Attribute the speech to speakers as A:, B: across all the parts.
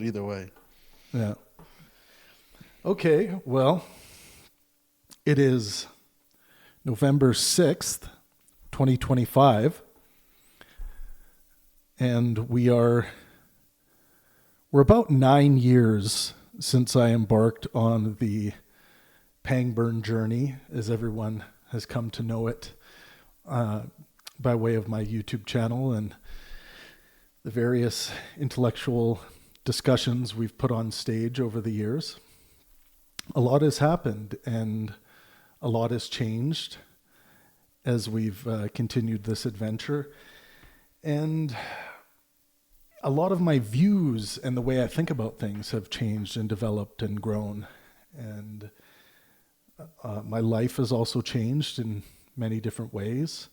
A: it either way.
B: Yeah. Okay, well, it is November 6th, 2025, and we're about 9 years since I embarked on the Pangburn journey, as everyone has come to know it, by way of my YouTube channel and the various intellectual discussions we've put on stage over the years. A lot has happened and a lot has changed as we've continued this adventure. And a lot of my views and the way I think about things have changed and developed and grown. And my life has also changed in many different ways,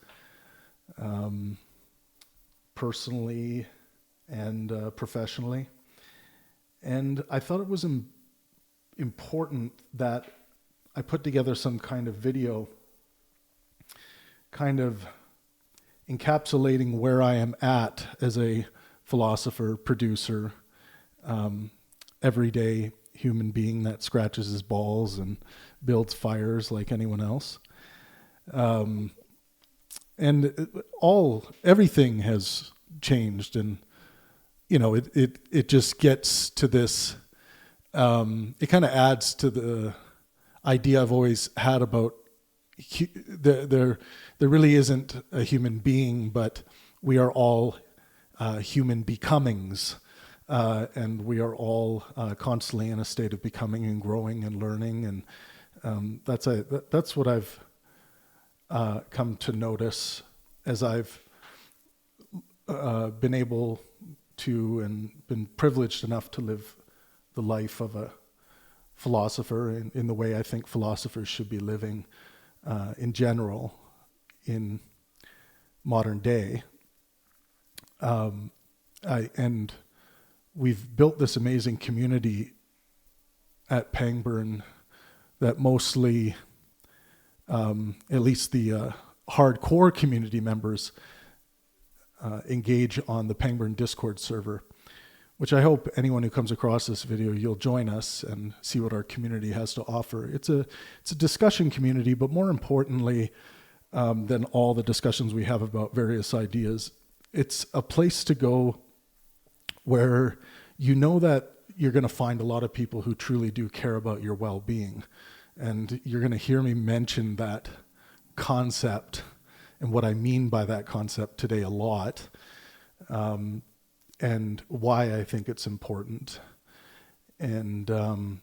B: personally and professionally. And I thought it was important that I put together some kind of video kind of encapsulating where I am at as a philosopher, producer, everyday human being that scratches his balls and builds fires like anyone else. And everything has changed, and it just gets to this, it kind of adds to the idea I've always had about there really isn't a human being, but we are all human becomings, and we are all constantly in a state of becoming and growing and learning, and that's what I've come to notice as I've been able to and been privileged enough to live the life of a philosopher in the way I think philosophers should be living in general in modern day. And we've built this amazing community at Pangburn that mostly, at least the hardcore community members, engage on the Pangburn Discord server, which I hope anyone who comes across this video, you'll join us and see what our community has to offer. It's a discussion community, but more importantly than all the discussions we have about various ideas, it's a place to go where you know that you're going to find a lot of people who truly do care about your well-being. And you're going to hear me mention that concept and what I mean by that concept today a lot, and why I think it's important. And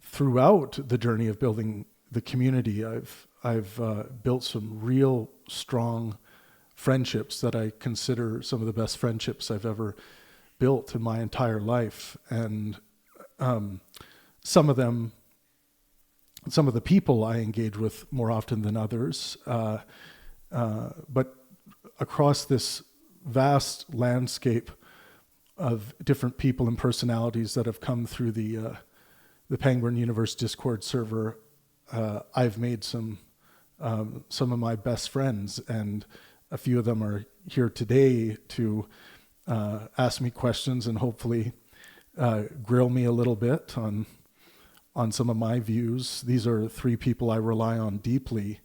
B: throughout the journey of building the community, I've built some real strong friendships that I consider some of the best friendships I've ever built in my entire life. And some of the people I engage with more often than others, but across this vast landscape of different people and personalities that have come through the Pangburn Universe Discord server, I've made some of my best friends, and a few of them are here today to ask me questions and hopefully grill me a little bit on some of my views. These are 3 people I rely on deeply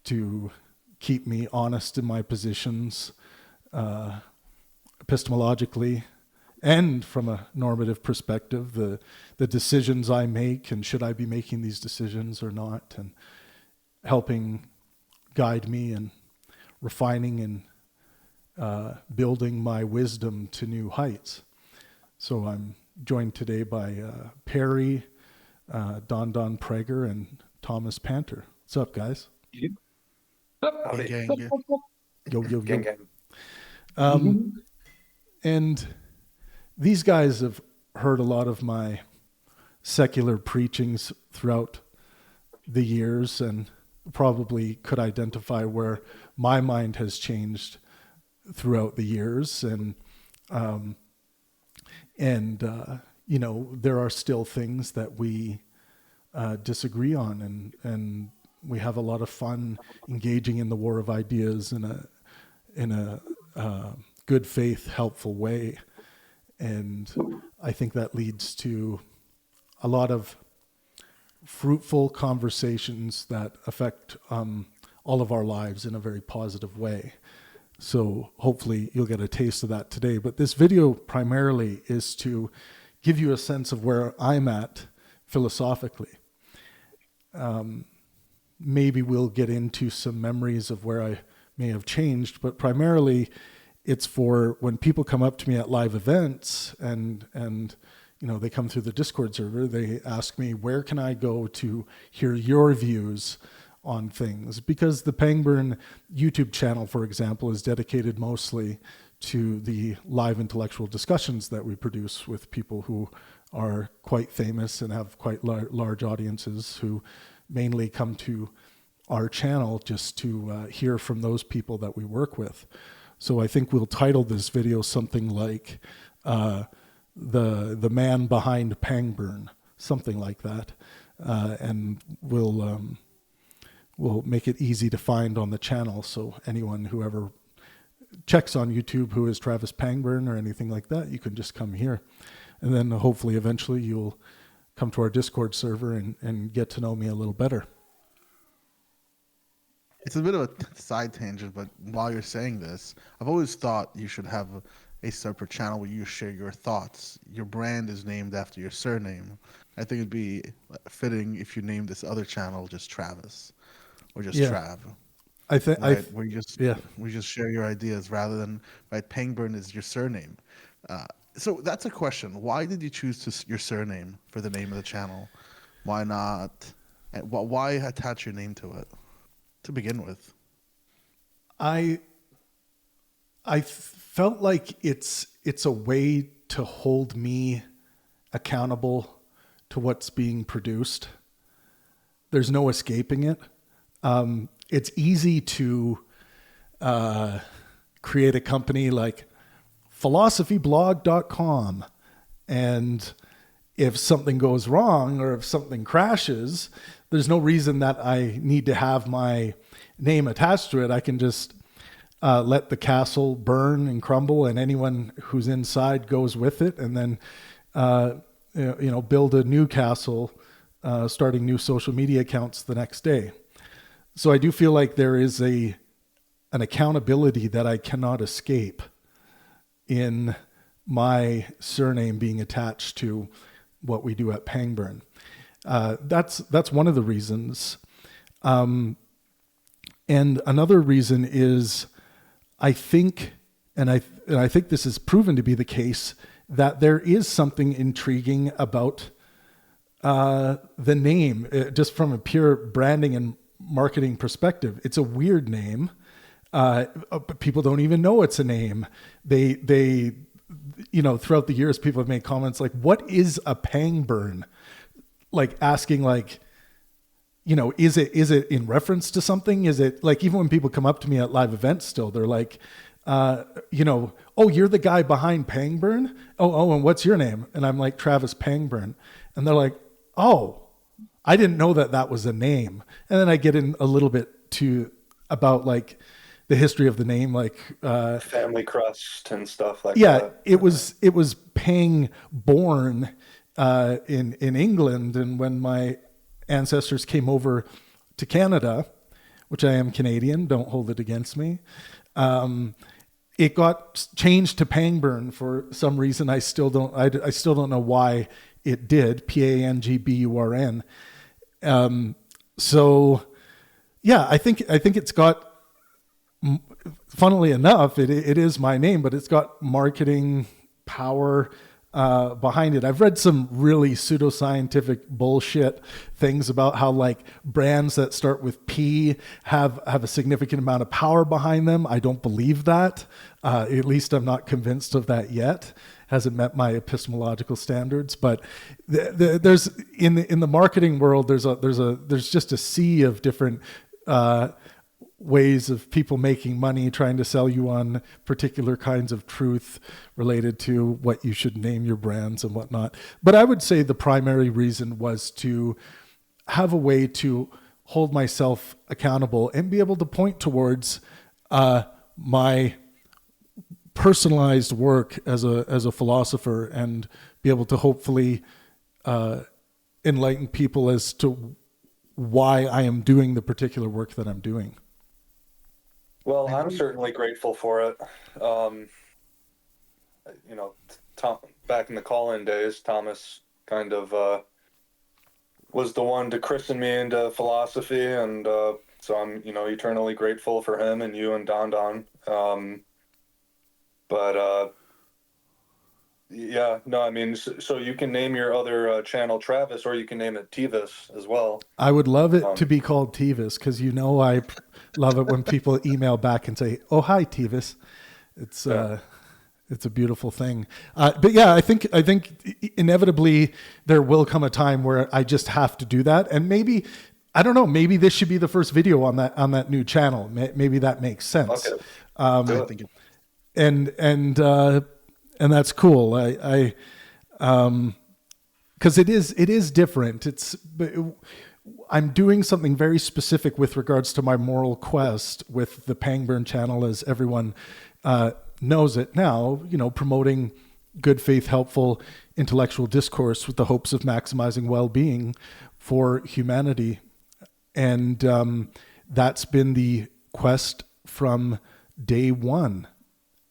B: to keep me honest in my positions, epistemologically and from a normative perspective, the decisions I make and should I be making these decisions or not, and helping guide me and refining and building my wisdom to new heights. So I'm joined today by Perry, Dandan Prager, and Thomas Panter. What's up, guys?
A: Howdy. Gang.
B: Yo.
C: Gang.
B: And these guys have heard a lot of my secular preachings throughout the years and probably could identify where my mind has changed throughout the years. And there are still things that we disagree on, and we have a lot of fun engaging in the war of ideas in a good faith, helpful way. And I think that leads to a lot of fruitful conversations that affect all of our lives in a very positive way. So hopefully you'll get a taste of that today. But this video primarily is to give you a sense of where I'm at philosophically. Maybe we'll get into some memories of where I may have changed, but primarily it's for when people come up to me at live events and you know, they come through the Discord server, they ask me, where can I go to hear your views on things? Because the Pangburn YouTube channel, for example, is dedicated mostly to the live intellectual discussions that we produce with people who are quite famous and have quite large audiences, who mainly come to our channel just to hear from those people that we work with. So I think we'll title this video something like the man behind Pangburn, something like that, and we'll make it easy to find on the channel. So anyone who ever checks on YouTube who is Travis Pangburn or anything like that, you can just come here, and then hopefully eventually you'll come to our Discord server and get to know me a little better.
A: It's a bit of a side tangent, but while you're saying this, I've always thought you should have a separate channel where you share your thoughts. Your brand is named after your surname. I think it'd be fitting if you named this other channel just Travis or just Trav.
B: I think
A: we just share your ideas rather than Pangburn is your surname. So that's a question. Why did you choose your surname for the name of the channel? Why not? Why attach your name to it to begin with?
B: I felt like it's a way to hold me accountable to what's being produced. There's no escaping it. It's easy to create a company like philosophyblog.com, and if something goes wrong or if something crashes, there's no reason that I need to have my name attached to it. I can just let the castle burn and crumble, and anyone who's inside goes with it, and then build a new castle, starting new social media accounts the next day. So I do feel like there is an accountability that I cannot escape in my surname being attached to what we do at Pangburn. That's one of the reasons. And another reason is I think this is proven to be the case, that there is something intriguing about the name, just from a pure branding and marketing perspective. It's a weird name. But people don't even know it's a name. They throughout the years, people have made comments like, what is a Pangburn? Like asking like, is it in reference to something? Is it like, even when people come up to me at live events still, they're like, oh, you're the guy behind Pangburn? Oh, and what's your name? And I'm like, Travis Pangburn. And they're like, oh, I didn't know that was a name. And then I get in a little bit about like the history of the name, like
C: family crest and stuff like
B: that.
C: that.
B: It was Pangburn in England, and when my ancestors came over to Canada, which I am Canadian, don't hold it against me, it got changed to Pangburn for some reason. I still don't know why it did. Pangburn. So yeah, I think it's got, funnily enough, it is my name, but it's got marketing power behind it. I've read some really pseudoscientific bullshit things about how like brands that start with P have a significant amount of power behind them. I don't believe that. At least I'm not convinced of that yet. Hasn't met my epistemological standards, but there's in the marketing world, there's just a sea of different ways of people making money, trying to sell you on particular kinds of truth related to what you should name your brands and whatnot. But I would say the primary reason was to have a way to hold myself accountable and be able to point towards my personalized work as a philosopher, and be able to hopefully enlighten people as to why I am doing the particular work that I'm doing.
C: Well,
A: I
C: I'm
A: agree.
C: certainly grateful for it. Um, Tom, back in the call-in days, Thomas kind of was the one to christen me into philosophy, and so I'm, eternally grateful for him and you and Dandan. But yeah, no, I mean, so you can name your other channel Travis, or you can name it Tivis as well.
B: I would love it to
C: Um,
B: be called Tevis, because I love it when people email back and say, "Oh, hi, Tevis." It's
C: yeah.
B: it's a beautiful thing. But yeah, I think inevitably there will come a time where I just have to do that, and maybe I don't know. Maybe this should be the first video on that new channel. Maybe that makes sense.
C: Okay.
A: I
C: Do it.
A: think it,
B: and and uh, and that's cool. I because it is different. I'm doing something very specific with regards to my moral quest with the Pangburn channel, as everyone knows it now. Promoting good faith, helpful intellectual discourse with the hopes of maximizing well-being for humanity, and that's been the quest from day one.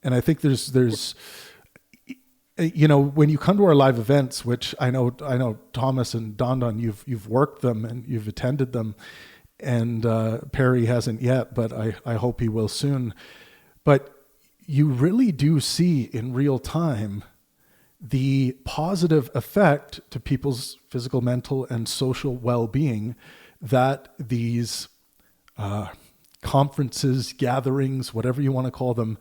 B: And I think there's when you come to our live events, which I know Thomas and Dandan, you've worked them and you've attended them, and Perry hasn't yet, but I hope he will soon. But you really do see in real time the positive effect to people's physical, mental, and social well-being that these conferences, gatherings, whatever you want to call them,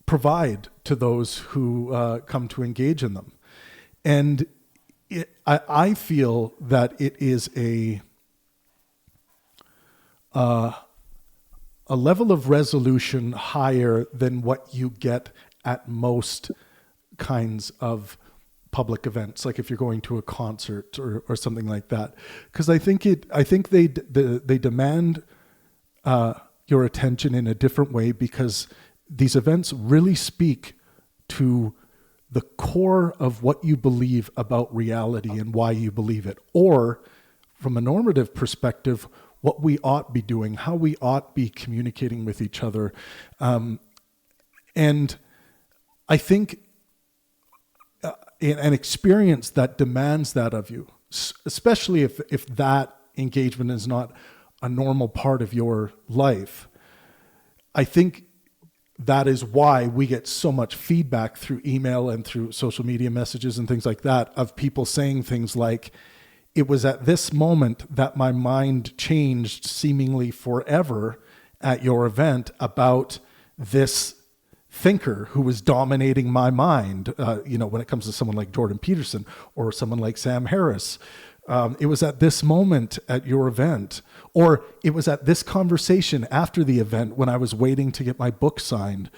B: provide to those who come to engage in them. And I feel that it is a level of resolution higher than what you get at most kinds of public events, like if you're going to a concert or something like that. Because I think they demand your attention in a different way, because these events really speak to the core of what you believe about reality and why you believe it, or from a normative perspective, what we ought be doing, how we ought be communicating with each other. And I think an experience that demands that of you, especially if that engagement is not a normal part of your life, I think that is why we get so much feedback through email and through social media messages and things like that, of people saying things like, it was at this moment that my mind changed seemingly forever at your event about this thinker who was dominating my mind. When it comes to someone like Jordan Peterson or someone like Sam Harris, it was at this moment at your event, or it was at this conversation after the event when I was waiting to get my book signed,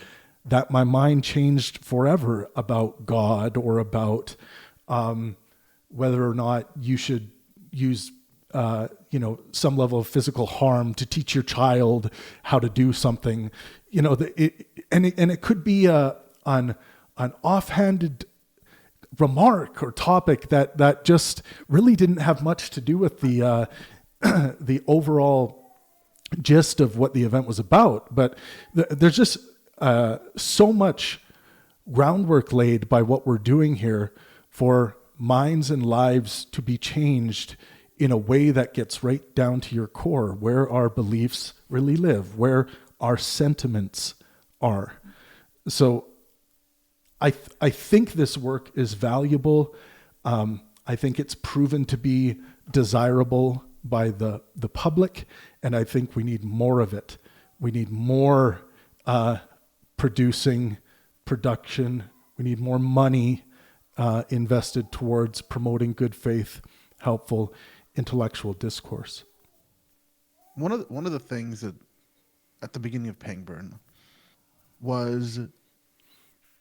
B: that my mind changed forever about God, or about whether or not you should use some level of physical harm to teach your child how to do something. It could be an offhanded remark or topic that just really didn't have much to do with the the overall gist of what the event was about. But there's just so much groundwork laid by what we're doing here for minds and lives to be changed in a way that gets right down to your core, where our beliefs really live, where our sentiments are. So I think this work is valuable. I think it's proven to be desirable by the public, and I think we need more of it. We need more production. We need more money invested towards promoting good faith, helpful intellectual discourse.
A: one of the things that at the beginning of Pangburn was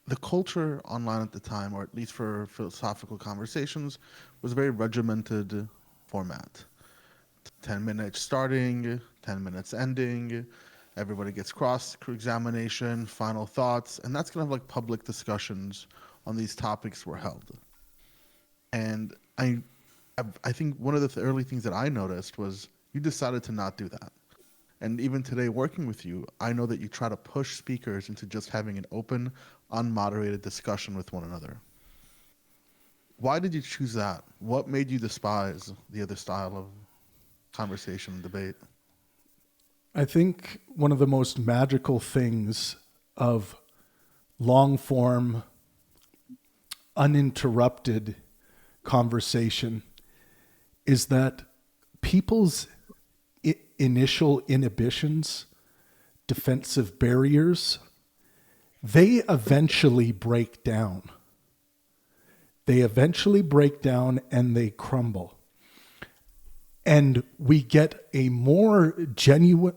A: the culture online at the time, or at least for philosophical conversations, was a very regimented format. 10 minutes starting, 10 minutes ending. Everybody gets cross-examination, final thoughts, and that's kind of like public discussions on these topics were held. And I think one of the early things that I noticed was you decided to not do that. And even today, working with you, I know that you try to push speakers into just having an open, unmoderated discussion with one another. Why did you choose that? What made you despise the other style of conversation and debate?
B: I think one of the most magical things of long form, uninterrupted conversation is that people's initial inhibitions, defensive barriers, they eventually break down. They eventually break down and they crumble. And we get more genuine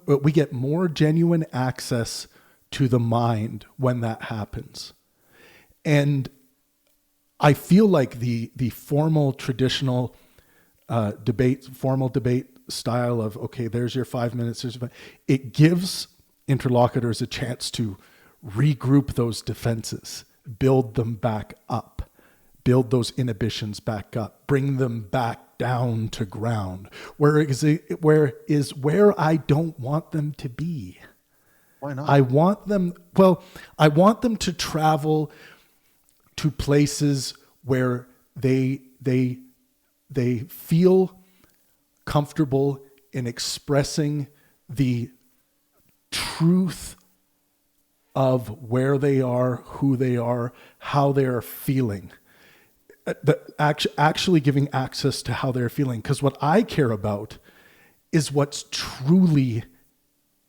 B: access to the mind when that happens. And I feel like the formal traditional formal debate style of, okay, there's your 5 minutes, it gives interlocutors a chance to regroup those defenses, build them back up, build those inhibitions back up, bring them back down to ground, where I don't want them to be.
A: Why not?
B: I want them to travel to places where they feel comfortable in expressing the truth of where they are, who they are, how they are feeling. Actually giving access to how they're feeling. Because what I care about is what's truly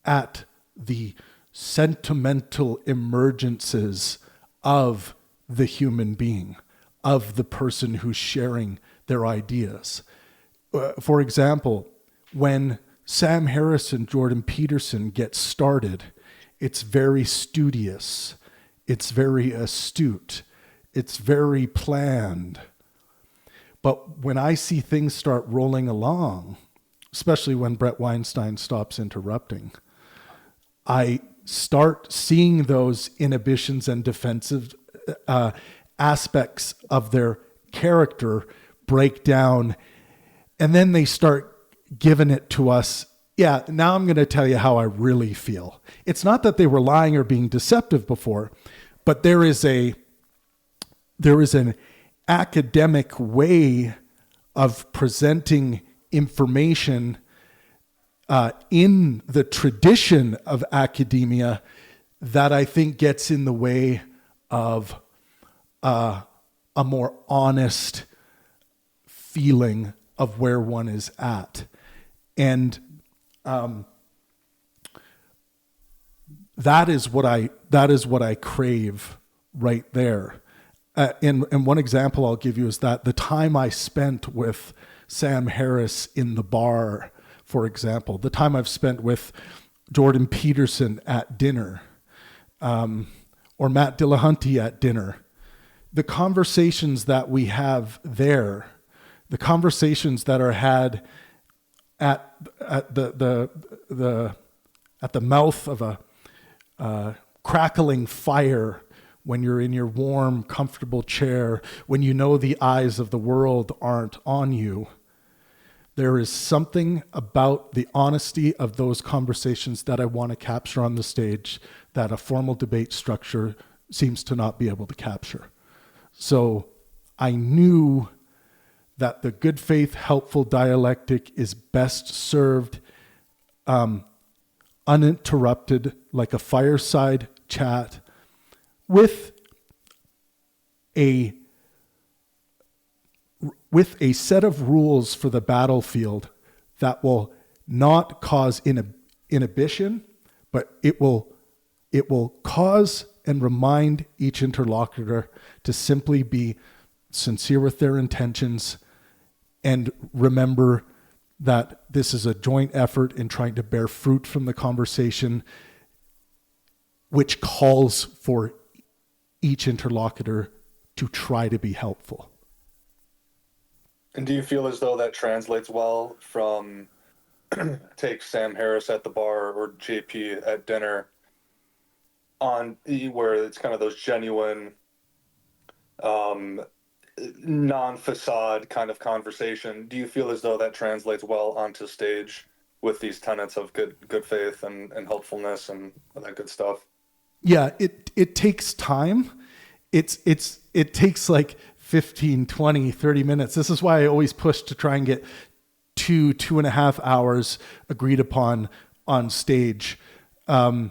B: at the sentimental emergences of the human being, of the person who's sharing their ideas. For example, when Sam Harris and Jordan Peterson get started, it's very studious, it's very astute, it's very planned. But when I see things start rolling along, especially when Brett Weinstein stops interrupting, I start seeing those inhibitions and defensive aspects of their character break down. And then they start giving it to us. Yeah, now I'm going to tell you how I really feel. It's not that they were lying or being deceptive before, but there is an academic way of presenting information in the tradition of academia that I think gets in the way of a more honest feeling of where one is at. And that is what I crave right there. And one example I'll give you is that the time I spent with Sam Harris in the bar, for example, the time I've spent with Jordan Peterson at dinner, or Matt Dillahunty at dinner, the conversations that we have there, the conversations that are had at the mouth of a crackling fire, when you're in your warm, comfortable chair, when you know the eyes of the world aren't on you, there is something about the honesty of those conversations that I want to capture on the stage that a formal debate structure seems to not be able to capture. So I knew that the good faith, helpful dialectic is best served uninterrupted, like a fireside chat, with a set of rules for the battlefield that will not cause inhibition, but it will cause and remind each interlocutor to simply be sincere with their intentions and remember that this is a joint effort in trying to bear fruit from the conversation, which calls for each interlocutor to try to be helpful.
C: And do you feel as though that translates well from takes Sam Harris at the bar or JP at dinner on where it's kind of those genuine, um, non-facade kind of conversation. Do you feel as though that translates well onto stage with these tenets of good faith and helpfulness and that good stuff?
B: Yeah, it takes time. It takes like 15, 20, 30 minutes. This is why I always push to try and get 2.5 hours agreed upon on stage. A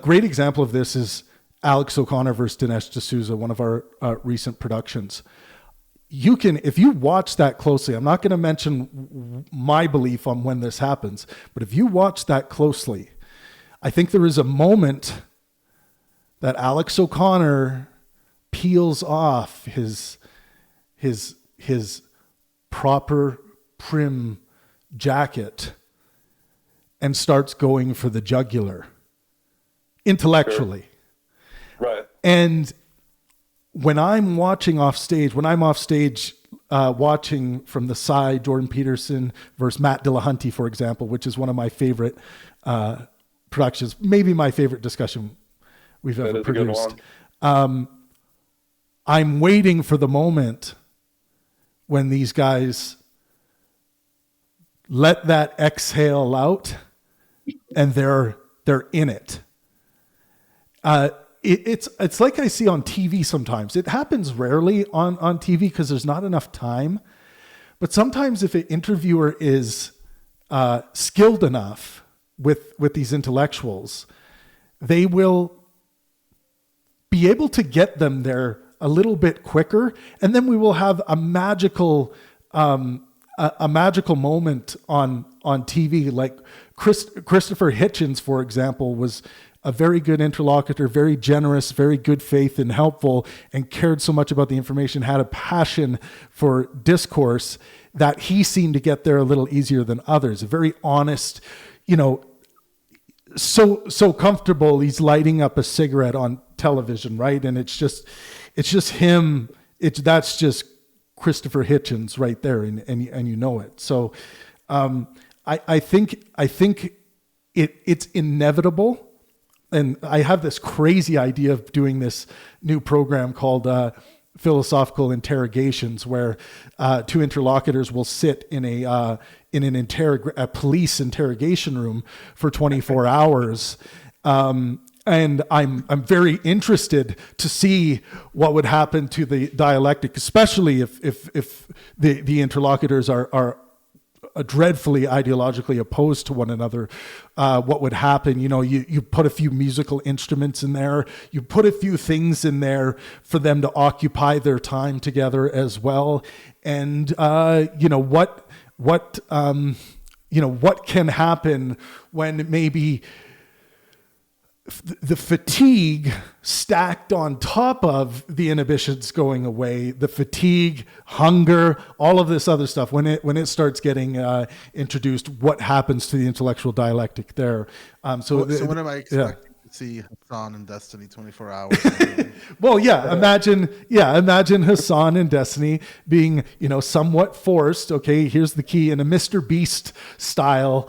B: great example of this is Alex O'Connor versus Dinesh D'Souza, one of our recent productions. You can, if you watch that closely, I'm not going to mention my belief on when this happens, but if you watch that closely, I think there is a moment that Alex O'Connor peels off his proper prim jacket and starts going for the jugular intellectually.
C: Sure. Right.
B: And when I'm off stage watching from the side, Jordan Peterson versus Matt Dillahunty, for example, which is one of my favorite productions, maybe my favorite discussion we've ever produced. I'm waiting for the moment when these guys let that exhale out and they're in it. It's like I see on TV sometimes. It happens rarely on TV because there's not enough time. But sometimes if an interviewer is skilled enough with these intellectuals, they will be able to get them there a little bit quicker, and then we will have a magical moment on TV. Like Christopher Hitchens, for example, was a very good interlocutor, very generous, very good faith and helpful, and cared so much about the information, had a passion for discourse that he seemed to get there a little easier than others. A very honest, so comfortable. He's lighting up a cigarette on television, right? And it's just him. That's just Christopher Hitchens right there, and you know it. So I think it's inevitable. And I have this crazy idea of doing this new program called Philosophical Interrogations, where two interlocutors will sit in a police interrogation room for 24 hours. And I'm very interested to see what would happen to the dialectic, especially if the interlocutors are dreadfully ideologically opposed to one another. What would happen? You put a few musical instruments in there, you put a few things in there for them to occupy their time together as well. And what can happen when maybe the fatigue stacked on top of the inhibitions going away, the fatigue, hunger, all of this other stuff, when it starts getting introduced, what happens to the intellectual dialectic there?
A: So when am I expecting to see Hassan and Destiny 24 hours?
B: Well, imagine Hassan and Destiny being, somewhat forced. Okay, here's the key, in a Mr. Beast style,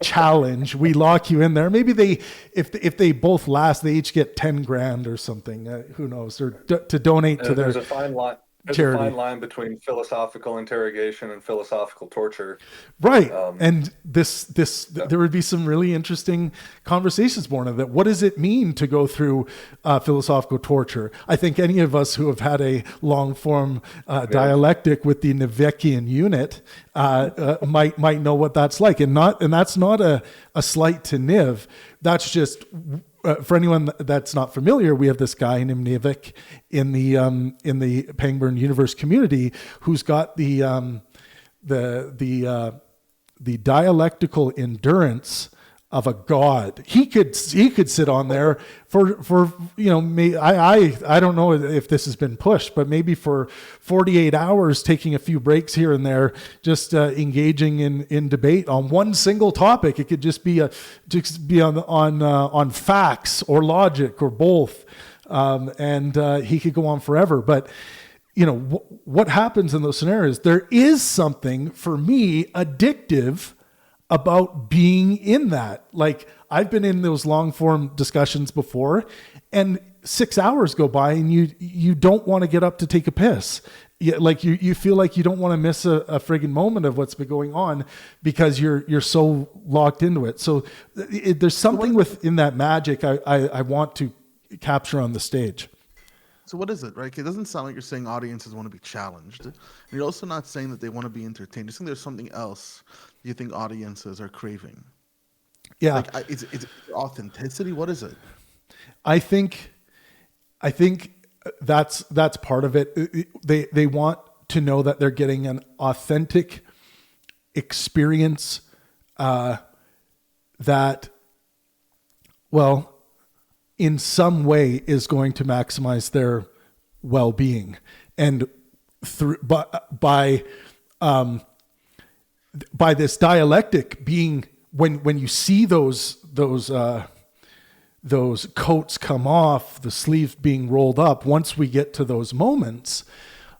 B: challenge. We lock you in there. Maybe if they both last, they each get 10 grand or something. Who knows? Or to donate to their
C: There's a fine line. There's
B: charity.
C: a fine line between philosophical interrogation and philosophical torture.
B: Right. And there would be some really interesting conversations born of that. What does it mean to go through philosophical torture? I think any of us who have had a long form dialectic with the Navekian unit might know what that's like. And that's not a slight to Niv. That's just, for anyone that's not familiar, we have this guy named Nivek in the Pangburn Universe community who's got the dialectical endurance of a god. He could sit on there for I don't know if this has been pushed, but maybe for 48 hours, taking a few breaks here and there, just engaging in debate on one single topic. It could just be on facts or logic or both, and he could go on forever. But what happens in those scenarios? There is something for me addictive about being in that. Like, I've been in those long form discussions before, and 6 hours go by and you don't want to get up to take a piss. Like you feel like you don't want to miss a friggin' moment of what's been going on because you're so locked into it. So there's something within that magic I want to capture on the stage.
A: So what is it, right? It doesn't sound like you're saying audiences want to be challenged. And you're also not saying that they want to be entertained. You're saying there's something else you think audiences are craving.
B: Yeah.
A: Like, is it authenticity? What is it?
B: I think that's part of it. They want to know that they're getting an authentic experience that, well, in some way is going to maximize their well-being, and by this dialectic being, when you see those coats come off, the sleeves being rolled up, once we get to those moments,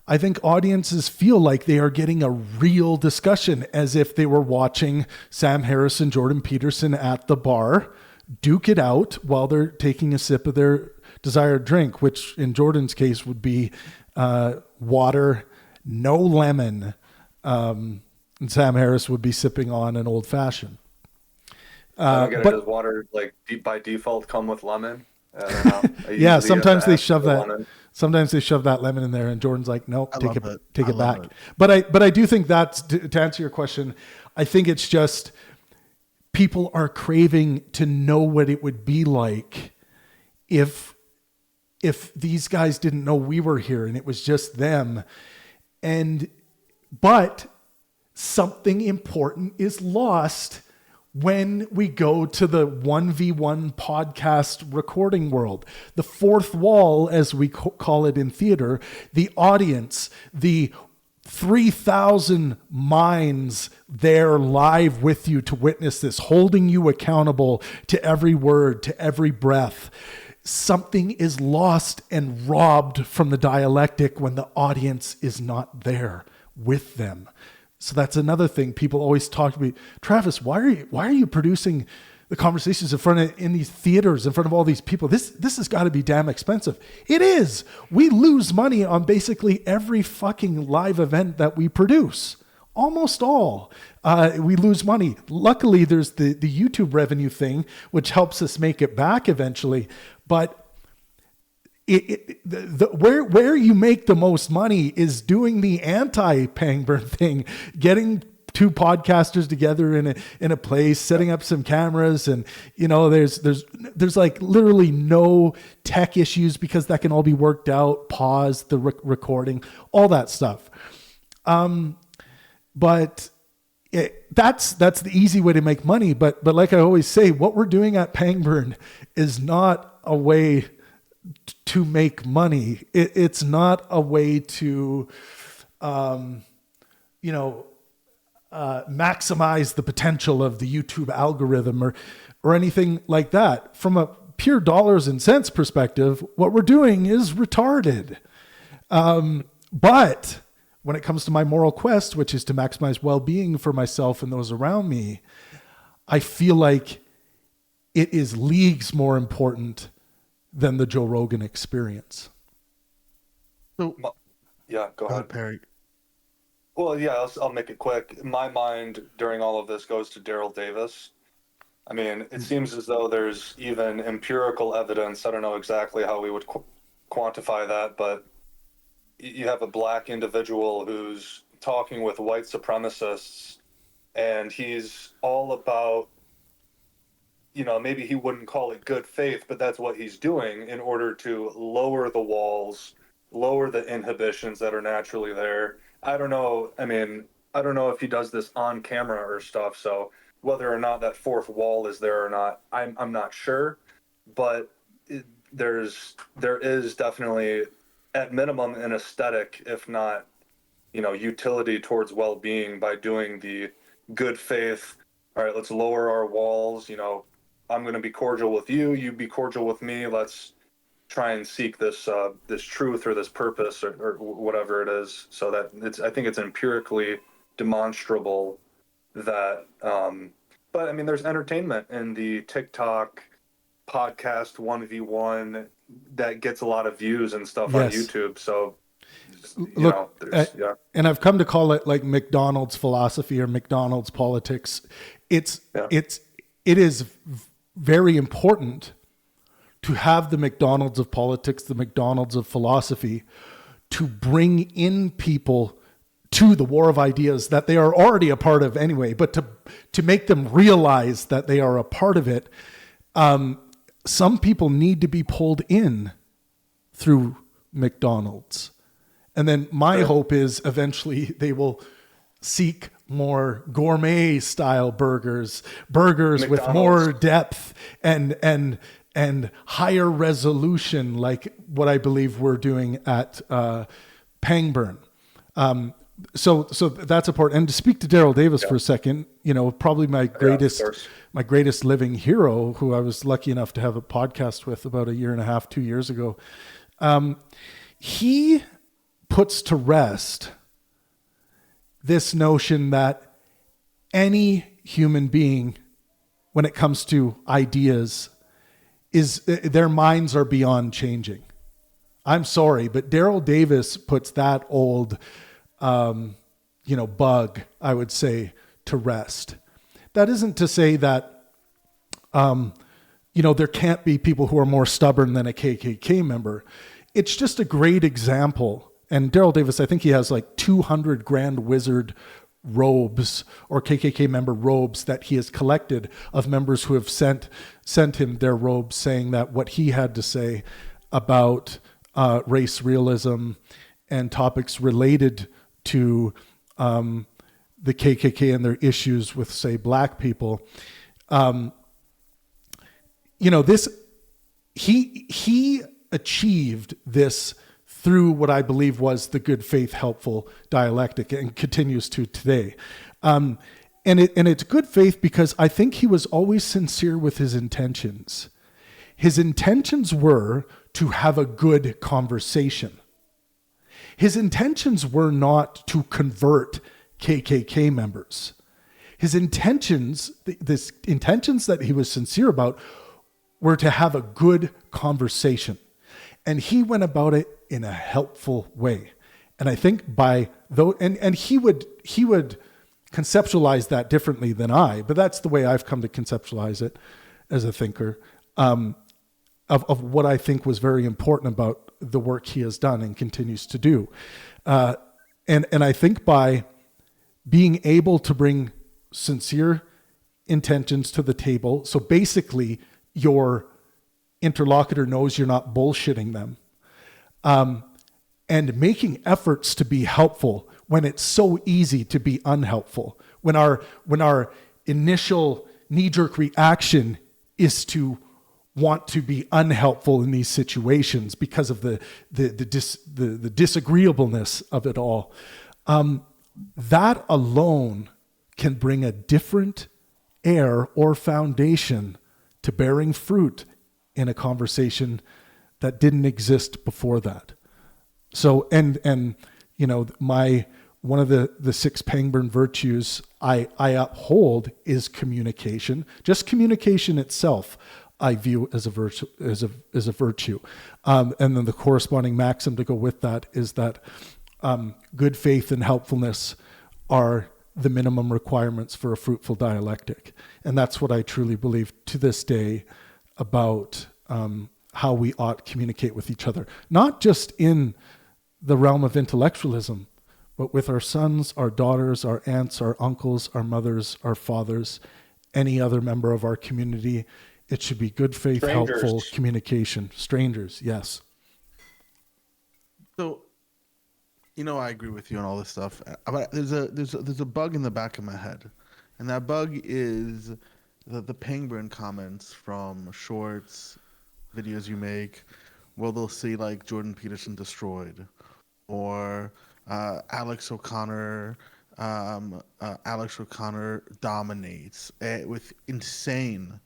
B: I think audiences feel like they are getting a real discussion, as if they were watching Sam Harris and Jordan Peterson at the bar duke it out while they're taking a sip of their desired drink, which in Jordan's case would be water, no lemon. And Sam Harris would be sipping on an old fashioned.
C: Does water like by default come with lemon? I don't know.
B: Yeah, sometimes they shove that. Lemon. Sometimes they shove that lemon in there, and Jordan's like, "Nope, take it back." But I do think that's, to answer your question, I think it's just people are craving to know what it would be like if these guys didn't know we were here and it was just them. But something important is lost when we go to the 1v1 podcast recording world. The fourth wall, as we call it in theater, the audience, the 3,000 minds there live with you to witness this, holding you accountable to every word, to every breath. Something is lost and robbed from the dialectic when the audience is not there with them. So that's another thing. People always talk to me, Travis, why are you producing the conversations in these theaters, in front of all these people? This has got to be damn expensive. It is. We lose money on basically every fucking live event that we produce. Almost all. We lose money. Luckily, there's the YouTube revenue thing, which helps us make it back eventually. But where you make the most money is doing the anti-Pangburn thing, getting two podcasters together in a place, setting up some cameras, and there's like literally no tech issues because that can all be worked out. Pause the recording, all that stuff. But that's the easy way to make money. But like I always say, what we're doing at Pangburn is not a way to make money. It's not a way to, maximize the potential of the YouTube algorithm or anything like that. From a pure dollars and cents perspective, what we're doing is retarded. But when it comes to my moral quest, which is to maximize well-being for myself and those around me, I feel like it is leagues more important than the Joe Rogan experience.
A: So,
C: yeah, go ahead,
A: Perry.
C: Well, yeah, I'll make it quick. My mind during all of this goes to Daryl Davis. I mean, it seems as though there's even empirical evidence. I don't know exactly how we would quantify that, but you have a black individual who's talking with white supremacists, and he's all about, maybe he wouldn't call it good faith, but that's what he's doing in order to lower the walls, lower the inhibitions that are naturally there. I don't know. I mean, I don't know if he does this on camera or stuff. So whether or not that fourth wall is there or not, I'm not sure. But there is definitely, at minimum, an aesthetic, if not, utility towards well-being by doing the good faith. All right, let's lower our walls. I'm going to be cordial with you. You be cordial with me. Let's try and seek this truth or this purpose or whatever it is. So that I think it's empirically demonstrable that But I mean, there's entertainment in the TikTok podcast 1v1 that gets a lot of views and stuff on
B: Yes.
C: YouTube. So,
B: Look,
C: yeah.
B: and I've come to call it like McDonald's philosophy or McDonald's politics. It is very important to have the McDonald's of politics, the McDonald's of philosophy, to bring in people to the war of ideas that they are already a part of anyway, but to make them realize that they are a part of it. Some people need to be pulled in through McDonald's. And then my hope is eventually they will seek more gourmet style burgers McDonald's with more depth and higher resolution, like what I believe we're doing at Pangburn. So that's important. And to speak to Daryl Davis for a second, probably my greatest living hero, who I was lucky enough to have a podcast with about 1.5 2 years ago. He puts to rest this notion that any human being, when it comes to ideas, their minds are beyond changing. I'm sorry, but Daryl Davis puts that old, bug, I would say, to rest. That isn't to say that, there can't be people who are more stubborn than a KKK member. It's just a great example. And Daryl Davis, I think he has like 200 Grand Wizard robes or KKK member robes that he has collected of members who have sent him their robes, saying that what he had to say about race realism and topics related to the KKK and their issues with, say, black people. He achieved this through what I believe was the good faith, helpful dialectic, and continues to today. And it's good faith because I think he was always sincere with his intentions. His intentions were to have a good conversation. His intentions were not to convert KKK members. His intentions, the intentions that he was sincere about, were to have a good conversation. And he went about it in a helpful way. And I think and he would conceptualize that differently than I, but that's the way I've come to conceptualize it as a thinker, of what I think was very important about the work he has done and continues to do. And I think by being able to bring sincere intentions to the table, so basically your interlocutor knows you're not bullshitting them, and making efforts to be helpful when it's so easy to be unhelpful, when our initial knee-jerk reaction is to want to be unhelpful in these situations because of the disagreeableness of it all. That alone can bring a different air or foundation to bearing fruit in a conversation that didn't exist before that. So, and one of the 6 Pangburn virtues I uphold is communication. Just communication itself, I view as a virtue, and then the corresponding maxim to go with that is that good faith and helpfulness are the minimum requirements for a fruitful dialectic. And that's what I truly believe to this day about how we ought to communicate with each other, not just in the realm of intellectualism, but with our sons, our daughters, our aunts, our uncles, our mothers, our fathers, any other member of our community. It should be good faith, helpful communication. Strangers, yes.
A: So, I agree with you on all this stuff. But there's a bug in the back of my head, and that bug is the Pangburn comments from shorts, videos you make, where they'll see like Jordan Peterson destroyed, or Alex O'Connor dominates with insane,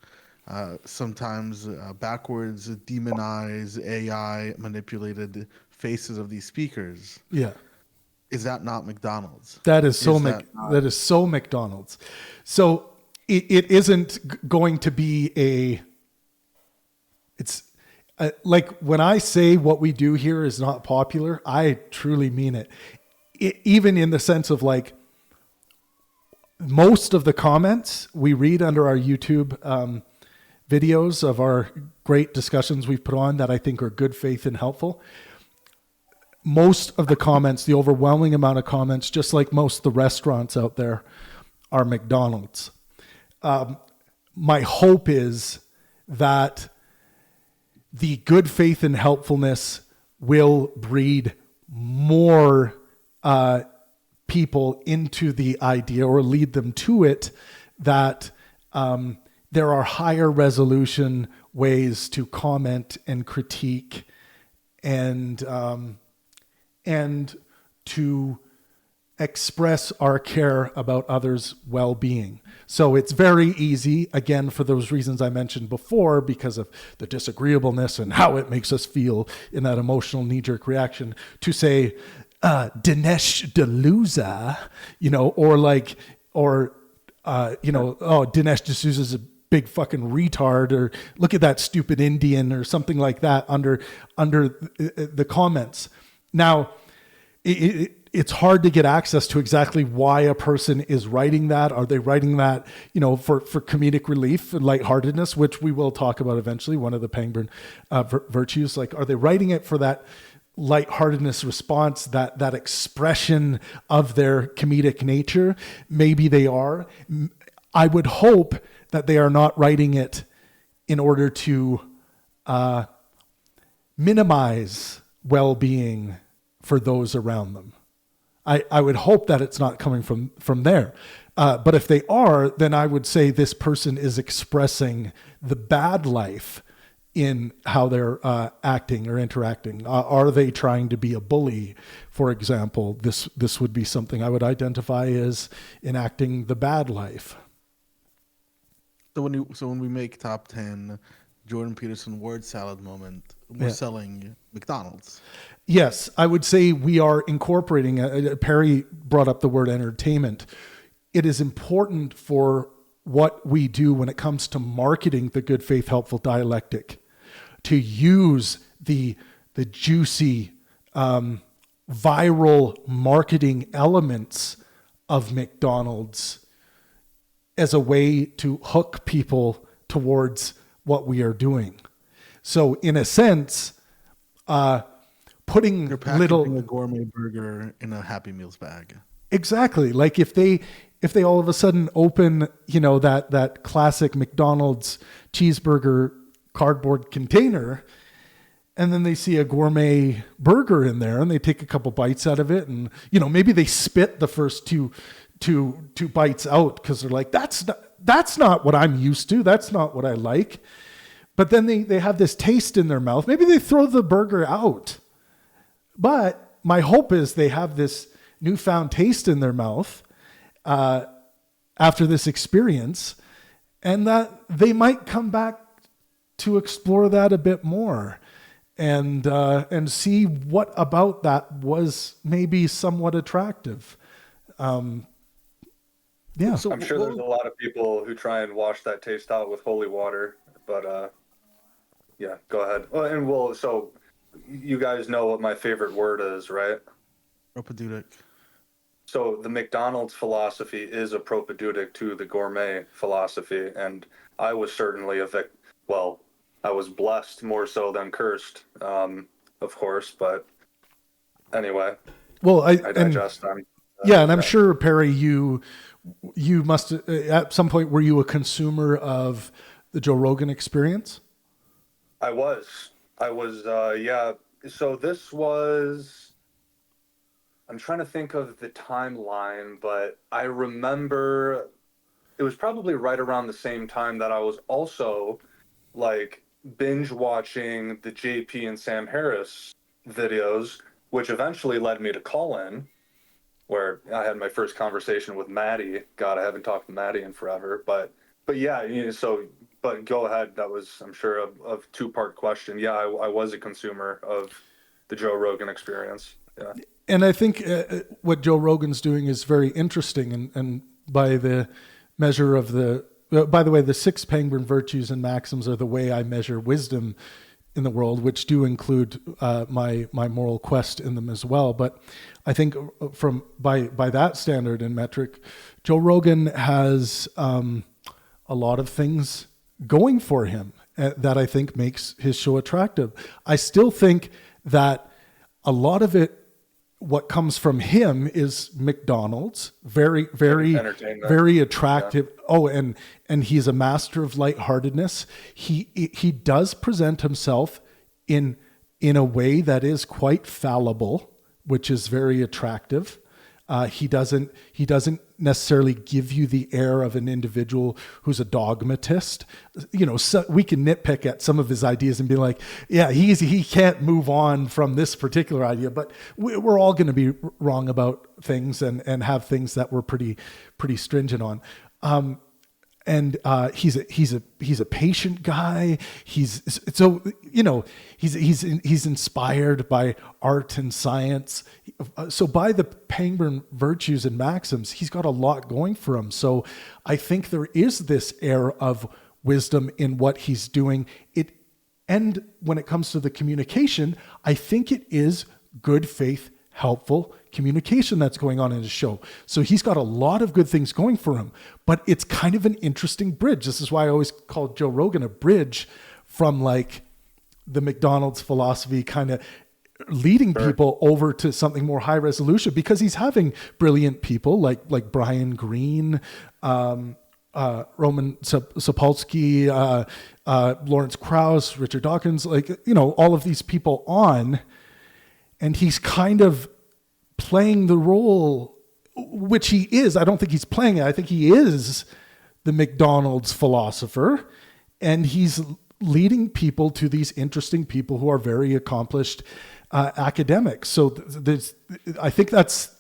A: sometimes backwards demonize AI manipulated faces of these speakers.
B: Yeah.
A: Is that not McDonald's?
B: That is so McDonald's. So it isn't going to be it's like when I say what we do here is not popular, I truly mean it. Even in the sense of like, most of the comments we read under our YouTube videos of our great discussions we've put on that I think are good faith and helpful. Most of the comments, the overwhelming amount of comments, just like most of the restaurants out there, are McDonald's. My hope is that the good faith and helpfulness will breed more people into the idea, or lead them to it, that there are higher resolution ways to comment and critique and to express our care about others' well-being. So it's very easy, again, for those reasons I mentioned before, because of the disagreeableness and how it makes us feel in that emotional knee-jerk reaction, to say, Dinesh D'Souza, oh, Dinesh D'Souza's a big fucking retard, or look at that stupid Indian, or something like that under the comments. Now, it's hard to get access to exactly why a person is writing that. Are they writing that, for comedic relief and lightheartedness, which we will talk about eventually, one of the Pangburn virtues? Like, are they writing it for that lightheartedness response, that expression of their comedic nature? Maybe they are. I would hope that they are not writing it in order to minimize well-being for those around them. I would hope that it's not coming from there. But if they are, then I would say this person is expressing the bad life in how they're acting or interacting. Are they trying to be a bully, for example? This would be something I would identify as enacting the bad life.
A: So when we make top 10 Jordan Peterson word salad moment, we're selling McDonald's.
B: Yes, I would say we are incorporating, Perry brought up the word entertainment. It is important for what we do when it comes to marketing the good faith helpful dialectic to use the juicy viral marketing elements of McDonald's as a way to hook people towards what we are doing. So in a sense, putting
A: You're packaging a gourmet burger in a Happy Meals bag.
B: Exactly. Like if they all of a sudden open, that classic McDonald's cheeseburger cardboard container, and then they see a gourmet burger in there, and they take a couple bites out of it, and maybe they spit the first two bites out because they're like, that's not what I'm used to. That's not what I like. But then they have this taste in their mouth. Maybe they throw the burger out. But my hope is they have this newfound taste in their mouth after this experience, and that they might come back to explore that a bit more and see what about that was maybe somewhat attractive. Yeah.
C: I'm sure there's a lot of people who try and wash that taste out with holy water, but yeah, go ahead. So you guys know what my favorite word is, right?
A: Propedeutic.
C: So the McDonald's philosophy is a propedeutic to the gourmet philosophy, and I was certainly I was blessed more so than cursed, of course, but anyway.
B: Well, I
C: digest.
B: And I'm sure, Perry, you must at some point, were you a consumer of the Joe Rogan Experience?
C: I was, yeah. So this was, I'm trying to think of the timeline, but I remember it was probably right around the same time that I was also like binge watching the JP and Sam Harris videos, which eventually led me to Call-In, where I had my first conversation with Maddie. God, I haven't talked to Maddie in forever, but yeah, but go ahead. That was, I'm sure, a two-part question. Yeah, I was a consumer of the Joe Rogan Experience. Yeah.
B: And I think what Joe Rogan's doing is very interesting, and by the measure of the by the way, the 6 Pangburn virtues and maxims are the way I measure wisdom in the world, which do include my moral quest in them as well. But I think by that standard and metric, Joe Rogan has a lot of things going for him that I think makes his show attractive. I still think that a lot of it, what comes from him, is McDonald's, very very attractive. Yeah. Oh, and he's a master of lightheartedness. He does present himself in a way that is quite fallible, which is very attractive. He doesn't necessarily give you the air of an individual who's a dogmatist. So we can nitpick at some of his ideas and be like, yeah, he can't move on from this particular idea, but we're all going to be wrong about things and have things that we're pretty stringent on. And he's a patient guy. He's inspired by art and science. So by the Pangburn virtues and maxims, he's got a lot going for him. So I think there is this air of wisdom in what he's doing. And when it comes to the communication, I think it is good faith, helpful communication that's going on in his show. So he's got a lot of good things going for him, but it's kind of an interesting bridge. This is why I always call Joe Rogan a bridge from like the McDonald's philosophy, kind of leading people over to something more high resolution, because he's having brilliant people like Brian Greene, Roman Sapolsky, Lawrence Krauss, Richard Dawkins, all of these people on, and he's kind of playing the role, which he is. I don't think he's playing it. I think he is the McDonald's philosopher, and he's leading people to these interesting people who are very accomplished academics. So I think that's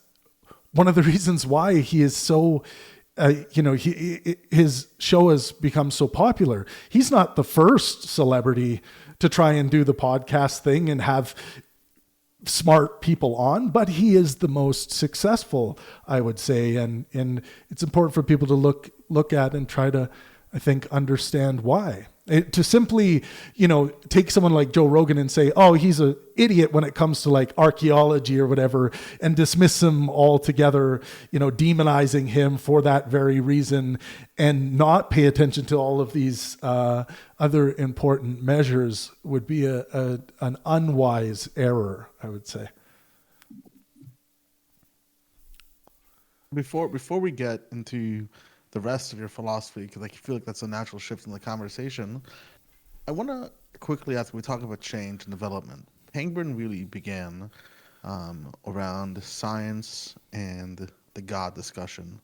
B: one of the reasons why he is so, his show has become so popular. He's not the first celebrity to try and do the podcast thing and have smart people on, but he is the most successful, I would say. And it's important for people to look at and try to, I think, understand why. To simply, take someone like Joe Rogan and say, oh, he's an idiot when it comes to like archaeology or whatever, and dismiss him altogether, demonizing him for that very reason, and not pay attention to all of these other important measures would be an unwise error, I would say.
A: Before we get into the rest of your philosophy, because I feel like that's a natural shift in the conversation, I want to quickly ask, we talk about change and development. Pangburn really began around science and the God discussion.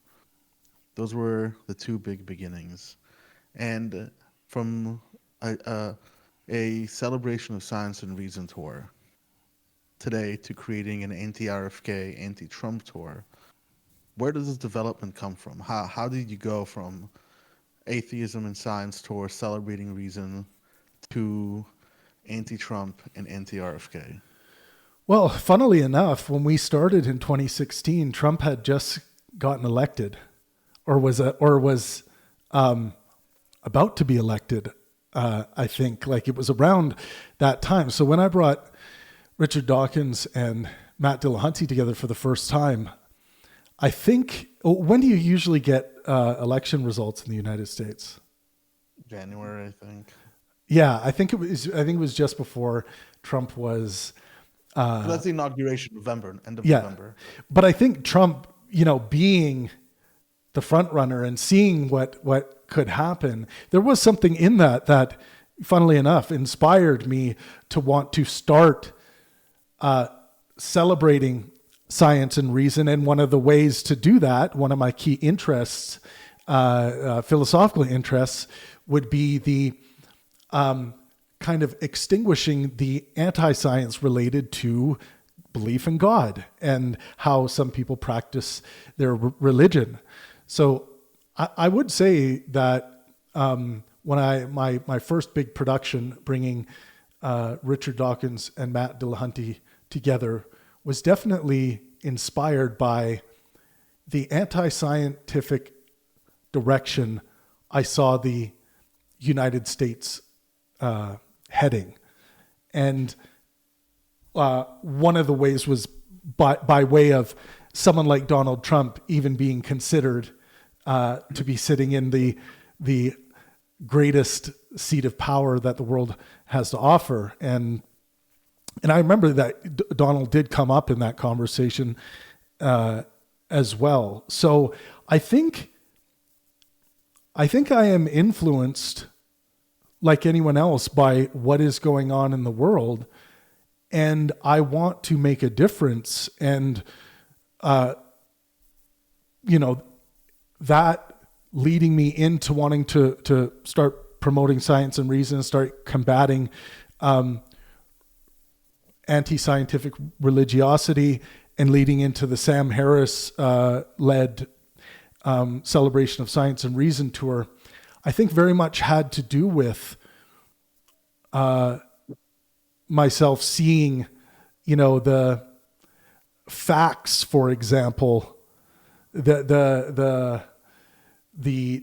A: Those were the two big beginnings. And from a celebration of science and reason tour today to creating an anti-RFK, anti-Trump tour, where does this development come from? How did you go from atheism and science tour celebrating reason to anti-Trump and anti-RFK?
B: Well, funnily enough, when we started in 2016, Trump had just gotten elected, or was about to be elected. I think like it was around that time. So when I brought Richard Dawkins and Matt Dillahunty together for the first time, I think, when do you usually get election results in the United States?
A: January, I think.
B: Yeah, I think it was just before Trump was.
A: That's the inauguration, end of November.
B: But I think Trump, being the front runner and seeing what could happen, there was something in that, funnily enough, inspired me to want to start celebrating science and reason. And one of the ways to do that, one of my key interests, philosophical interests, would be the kind of extinguishing the anti-science related to belief in God and how some people practice their religion. So I would say that when my first big production, bringing Richard Dawkins and Matt Dillahunty together, was definitely inspired by the anti-scientific direction I saw the United States heading. And one of the ways was by way of someone like Donald Trump even being considered to be sitting in the greatest seat of power that the world has to offer. And I remember that Donald did come up in that conversation as well. So I think I am influenced like anyone else by what is going on in the world, and I want to make a difference. And that leading me into wanting to start promoting science and reason, start combating anti-scientific religiosity, and leading into the Sam Harris led Celebration of Science and Reason tour, I think very much had to do with myself seeing, the facts, for example, the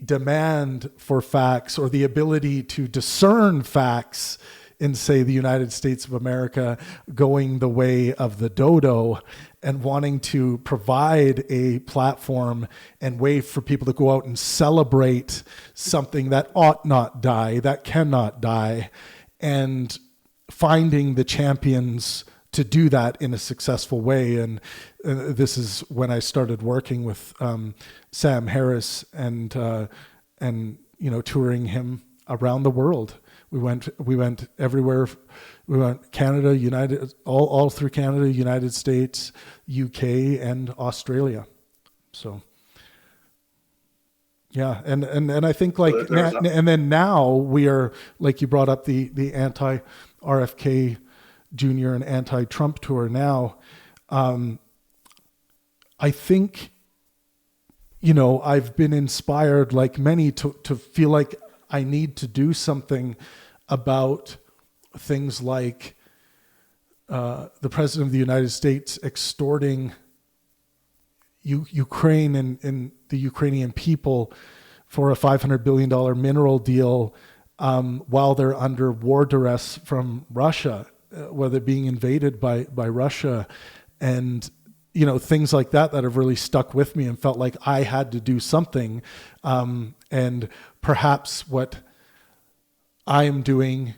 B: demand for facts, or the ability to discern facts in, say, the United States of America going the way of the dodo, and wanting to provide a platform and way for people to go out and celebrate something that ought not die, that cannot die, and finding the champions to do that in a successful way. And this is when I started working with Sam Harris and touring him around the world. We went everywhere. We went Canada, all through Canada, United States, UK, and Australia. So, yeah, and I think and then now we are, like you brought up the anti-RFK Jr. and anti-Trump tour. Now, I think, I've been inspired, like many, to feel like I need to do something about things like the President of the United States extorting Ukraine and the Ukrainian people for a $500 billion mineral deal while they're under war duress from Russia, whether they're being invaded by Russia, and things like that have really stuck with me and felt like I had to do something. And perhaps what I am doing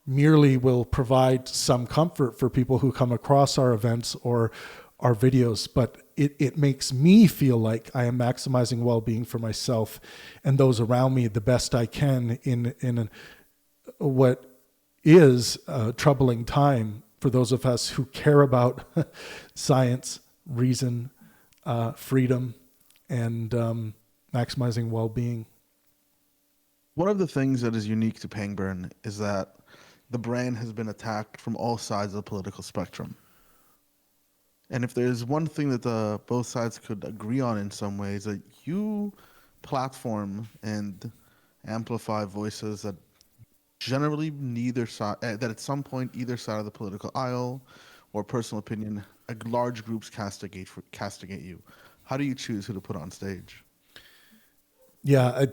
B: merely will provide some comfort for people who come across our events or our videos, but it makes me feel like I am maximizing well-being for myself and those around me the best I can in what is a troubling time for those of us who care about science, reason, freedom, and maximizing well-being.
A: One of the things that is unique to Pangburn is that the brand has been attacked from all sides of the political spectrum. And if there's one thing that both sides could agree on in some ways, that you platform and amplify voices that generally neither side, that at some point either side of the political aisle or personal opinion, large groups castigate you. How do you choose who to put on stage?
B: Yeah,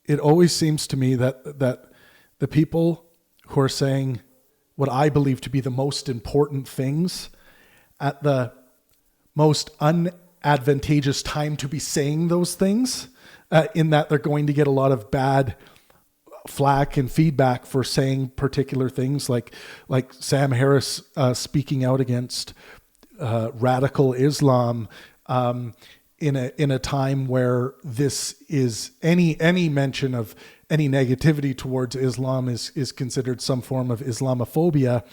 B: it always seems to me that the people who are saying what I believe to be the most important things at the most unadvantageous time to be saying those things, in that they're going to get a lot of bad flack and feedback for saying particular things, like Sam Harris speaking out against radical Islam in a time where this is any mention of any negativity towards Islam is considered some form of Islamophobia.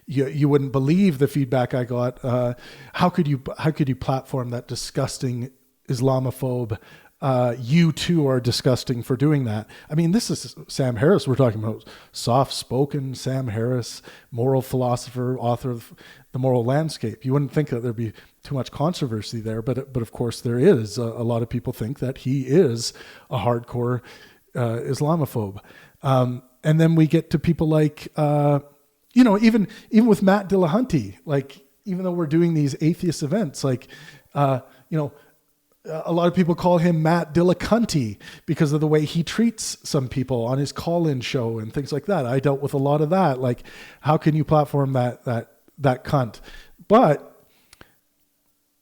B: You wouldn't believe the feedback I got. How could you platform that disgusting Islamophobe? You too are disgusting for doing that. I mean, this is Sam Harris. We're talking about soft-spoken Sam Harris, moral philosopher, author of The Moral Landscape. You wouldn't think that there'd be too much controversy there, but of course there is. A lot of people think that he is a hardcore Islamophobe. And then we get to people like, even with Matt Dillahunty, like, even though we're doing these atheist events, like, a lot of people call him Matt Dillacunty because of the way he treats some people on his call-in show and things like that. I dealt with a lot of that. Like, how can you platform that cunt? But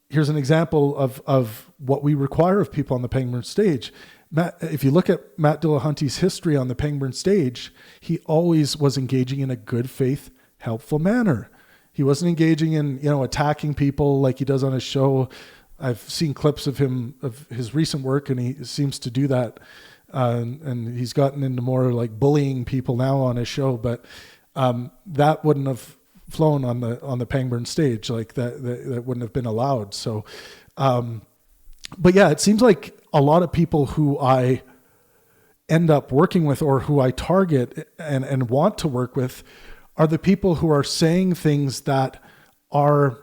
B: here's an example of what we require of people on the Pangburn stage. Matt, if you look at Matt Dillahunty's history on the Pangburn stage, he always was engaging in a good faith, helpful manner. He wasn't engaging in, attacking people like he does on his show. I've seen clips of him, of his recent work, and he seems to do that. And he's gotten into more like bullying people now on his show, but that wouldn't have flown on the Pangburn stage. Like that wouldn't have been allowed. So, but yeah, it seems like a lot of people who I end up working with or who I target and want to work with are the people who are saying things that are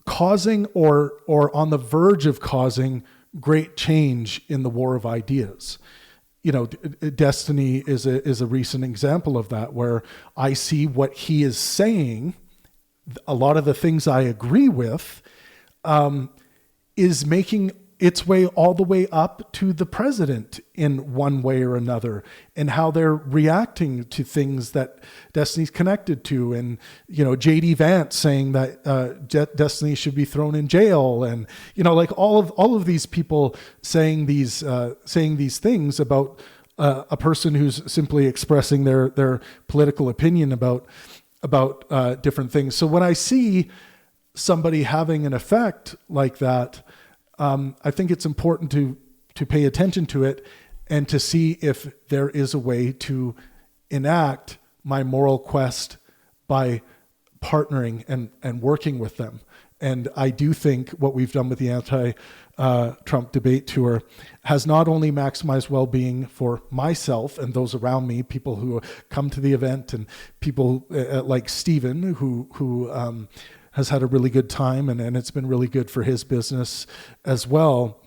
B: causing or on the verge of causing great change in the war of ideas. Destiny is a recent example of that, where I see what he is saying, a lot of the things I agree with, is making its way all the way up to the president in one way or another, and how they're reacting to things that Destiny's connected to. And, J.D. Vance saying that Destiny should be thrown in jail. And, like all of these people saying these things about a person who's simply expressing their political opinion about different things. So when I see somebody having an effect like that, I think it's important to pay attention to it and to see if there is a way to enact my moral quest by partnering and working with them. And I do think what we've done with the anti-Trump debate tour has not only maximized well-being for myself and those around me, people who come to the event, and people like Stephen who has had a really good time, and it's been really good for his business as well.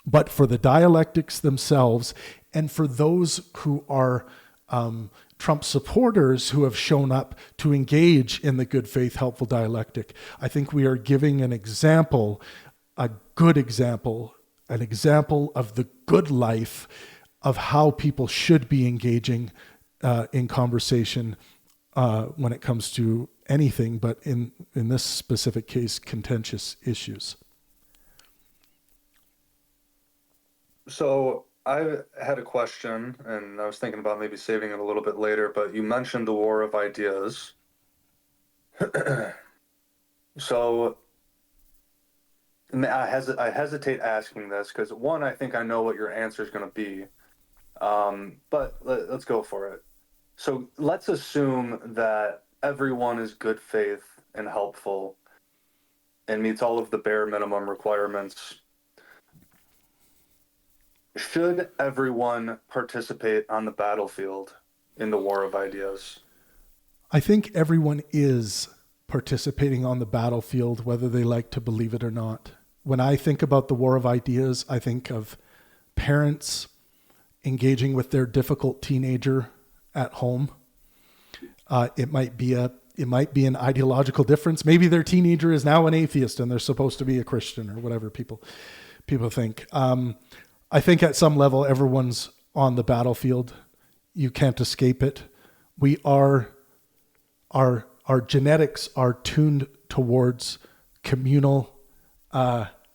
B: But for the dialectics themselves, and for those who are Trump supporters who have shown up to engage in the good faith, helpful dialectic, I think we are giving an example, a good example, an example of the good life of how people should be engaging in conversation when it comes to anything, but in this specific case, contentious issues.
C: So I had a question, and I was thinking about maybe saving it a little bit later, but you mentioned the war of ideas. So I hesitate asking this because, one, I think I know what your answer is going to be, but let's go for it. So let's assume that everyone is good faith and helpful and meets all of the bare minimum requirements. Should everyone participate on the battlefield in the war of ideas?
B: I think everyone is participating on the battlefield, whether they like to believe it or not. When I think about the war of ideas, I think of parents engaging with their difficult teenager at home. It might be an ideological difference. Maybe their teenager is now an atheist and they're supposed to be a Christian, or whatever people think. I think at some level, everyone's on the battlefield. You can't escape it. Our genetics are tuned towards communal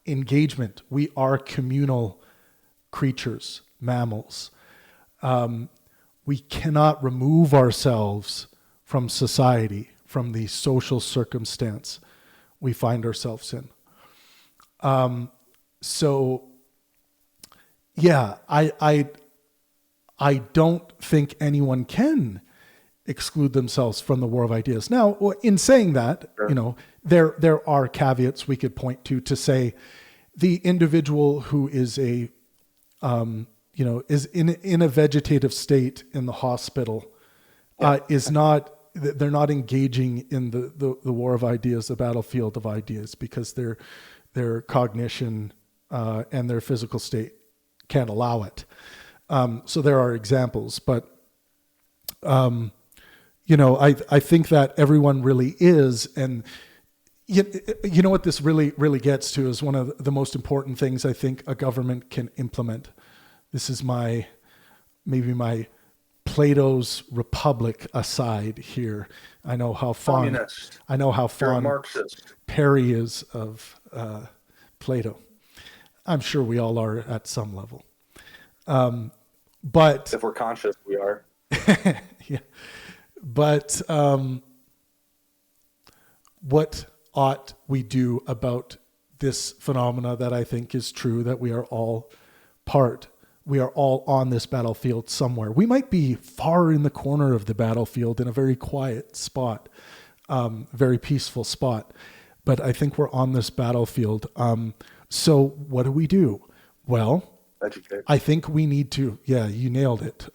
B: engagement. We are communal creatures, mammals. We cannot remove ourselves from society, from the social circumstance we find ourselves in. So, yeah, I don't think anyone can exclude themselves from the war of ideas. Now, in saying that,
C: Sure.
B: There are caveats we could point to say the individual who is is in a vegetative state in the hospital they're not engaging in the war of ideas, the battlefield of ideas, because their cognition and their physical state can't allow it. So there are examples, but I think that everyone really is, and You know what this really gets to is one of the most important things I think a government can implement. This is maybe my Plato's Republic aside here. I know how fond
C: Communist.
B: I know how
C: You're a
B: fond
C: Marxist.
B: Perry is of Plato. I'm sure we all are at some level. But
C: If we're conscious, we are.
B: yeah, but what ought we do about this phenomena that I think is true, that we are all on this battlefield somewhere. We might be far in the corner of the battlefield in a very quiet spot, very peaceful spot, but I think we're on this battlefield. So what do we do? Well,
C: Educate.
B: I think we need to, yeah, you nailed it.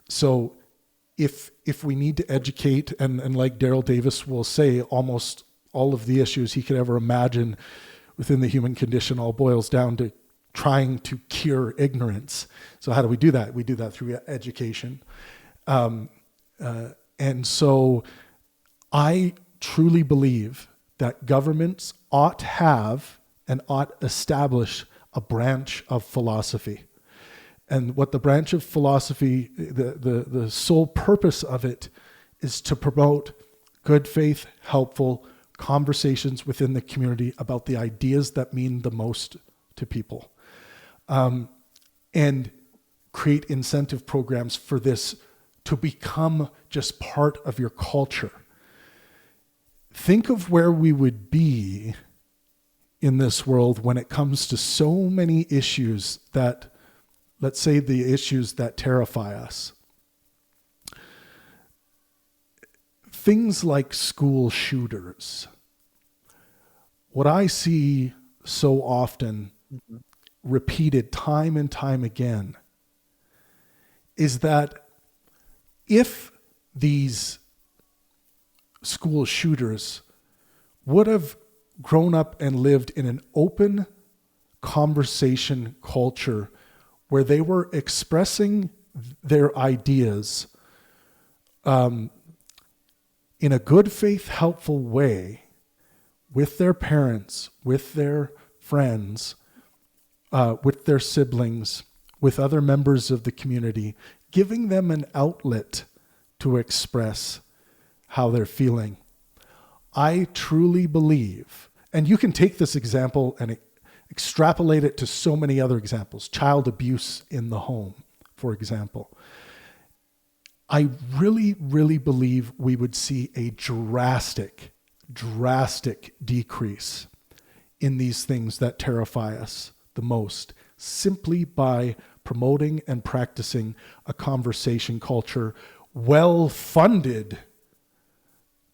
B: So if we need to educate, and like Daryl Davis will say, almost all of the issues he could ever imagine within the human condition all boils down to trying to cure ignorance. So how do we do that? We do that through education. And so I truly believe that governments ought have and ought establish a branch of philosophy. And what the branch of philosophy, the sole purpose of it is to promote good faith, helpful conversations within the community about the ideas that mean the most to people. And create incentive programs for this to become just part of your culture. Think of where we would be in this world when it comes to so many issues that, let's say, the issues that terrify us. Things like school shooters. What I see so often, repeated time and time again, is that if these school shooters would have grown up and lived in an open conversation culture where they were expressing their ideas in a good faith, helpful way with their parents, with their friends, with their siblings, with other members of the community, giving them an outlet to express how they're feeling. I truly believe, and you can take this example and extrapolate it to so many other examples, child abuse in the home, for example. I really, really believe we would see a drastic decrease in these things that terrify us the most, simply by promoting and practicing a conversation culture, well-funded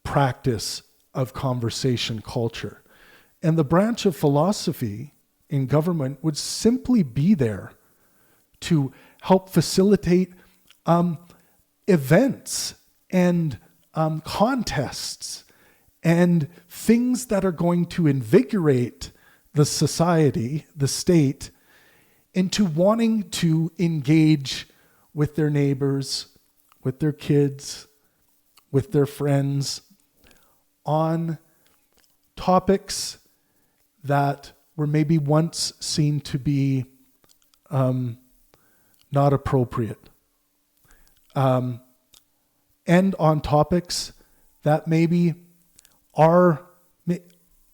B: practice of conversation culture. And the branch of philosophy in government would simply be there to help facilitate events and contests and things that are going to invigorate the society, the state, into wanting to engage with their neighbors, with their kids, with their friends, on topics that were maybe once seen to be not appropriate. And on topics that maybe are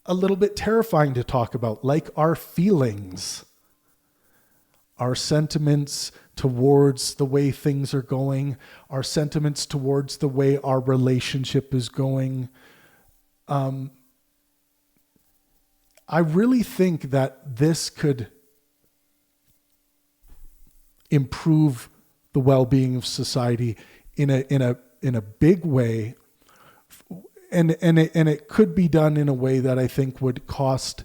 B: a little bit terrifying to talk about, like our feelings, our sentiments towards the way things are going, our sentiments towards the way our relationship is going. I really think that this could improve the well-being of society in a big way, and it could be done in a way that I think would cost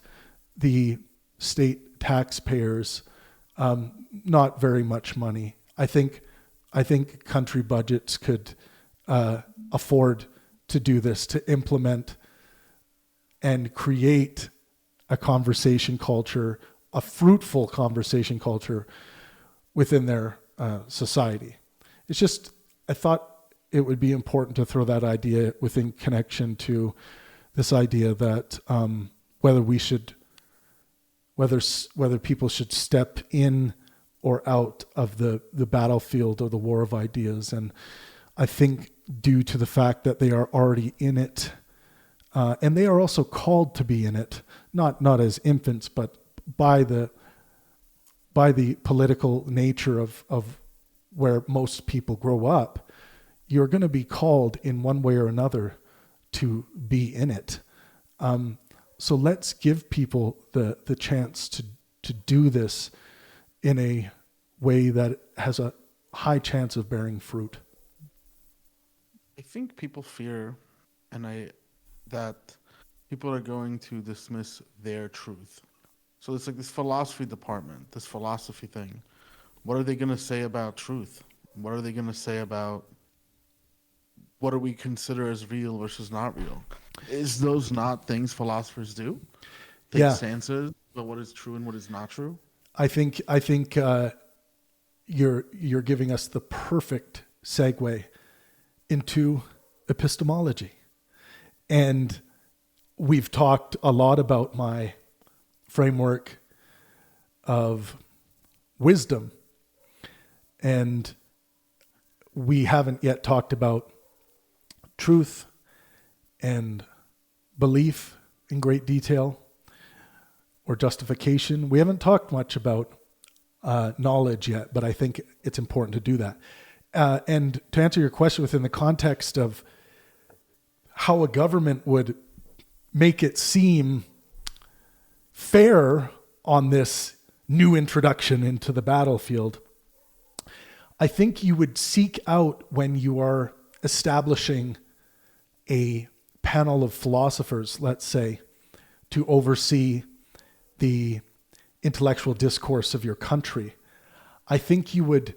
B: the state taxpayers not very much money. I think country budgets could afford to do this, to implement and create a conversation culture, a fruitful conversation culture within their society. It's just, I thought it would be important to throw that idea within connection to this idea that whether we should, whether people should step in or out of the battlefield or the war of ideas. And I think due to the fact that they are already in it, and they are also called to be in it, not as infants, but by the political nature of where most people grow up, you're going to be called in one way or another to be in it. So let's give people the chance to do this in a way that has a high chance of bearing fruit.
A: I think people fear, that people are going to dismiss their truth. So it's like this philosophy department, this philosophy thing. What are they going to say about truth? What are they going to say about what do we consider as real versus not real? Is those not things philosophers do? Take
B: Yeah.
A: stances about what is true and what is not true?
B: I think you're giving us the perfect segue into epistemology. And we've talked a lot about my framework of wisdom, and we haven't yet talked about truth and belief in great detail, or justification. We haven't talked much about knowledge yet, but I think it's important to do that. And to answer your question within the context of how a government would make it seem fair on this new introduction into the battlefield, I think you would seek out, when you are establishing a panel of philosophers, let's say, to oversee the intellectual discourse of your country, I think you would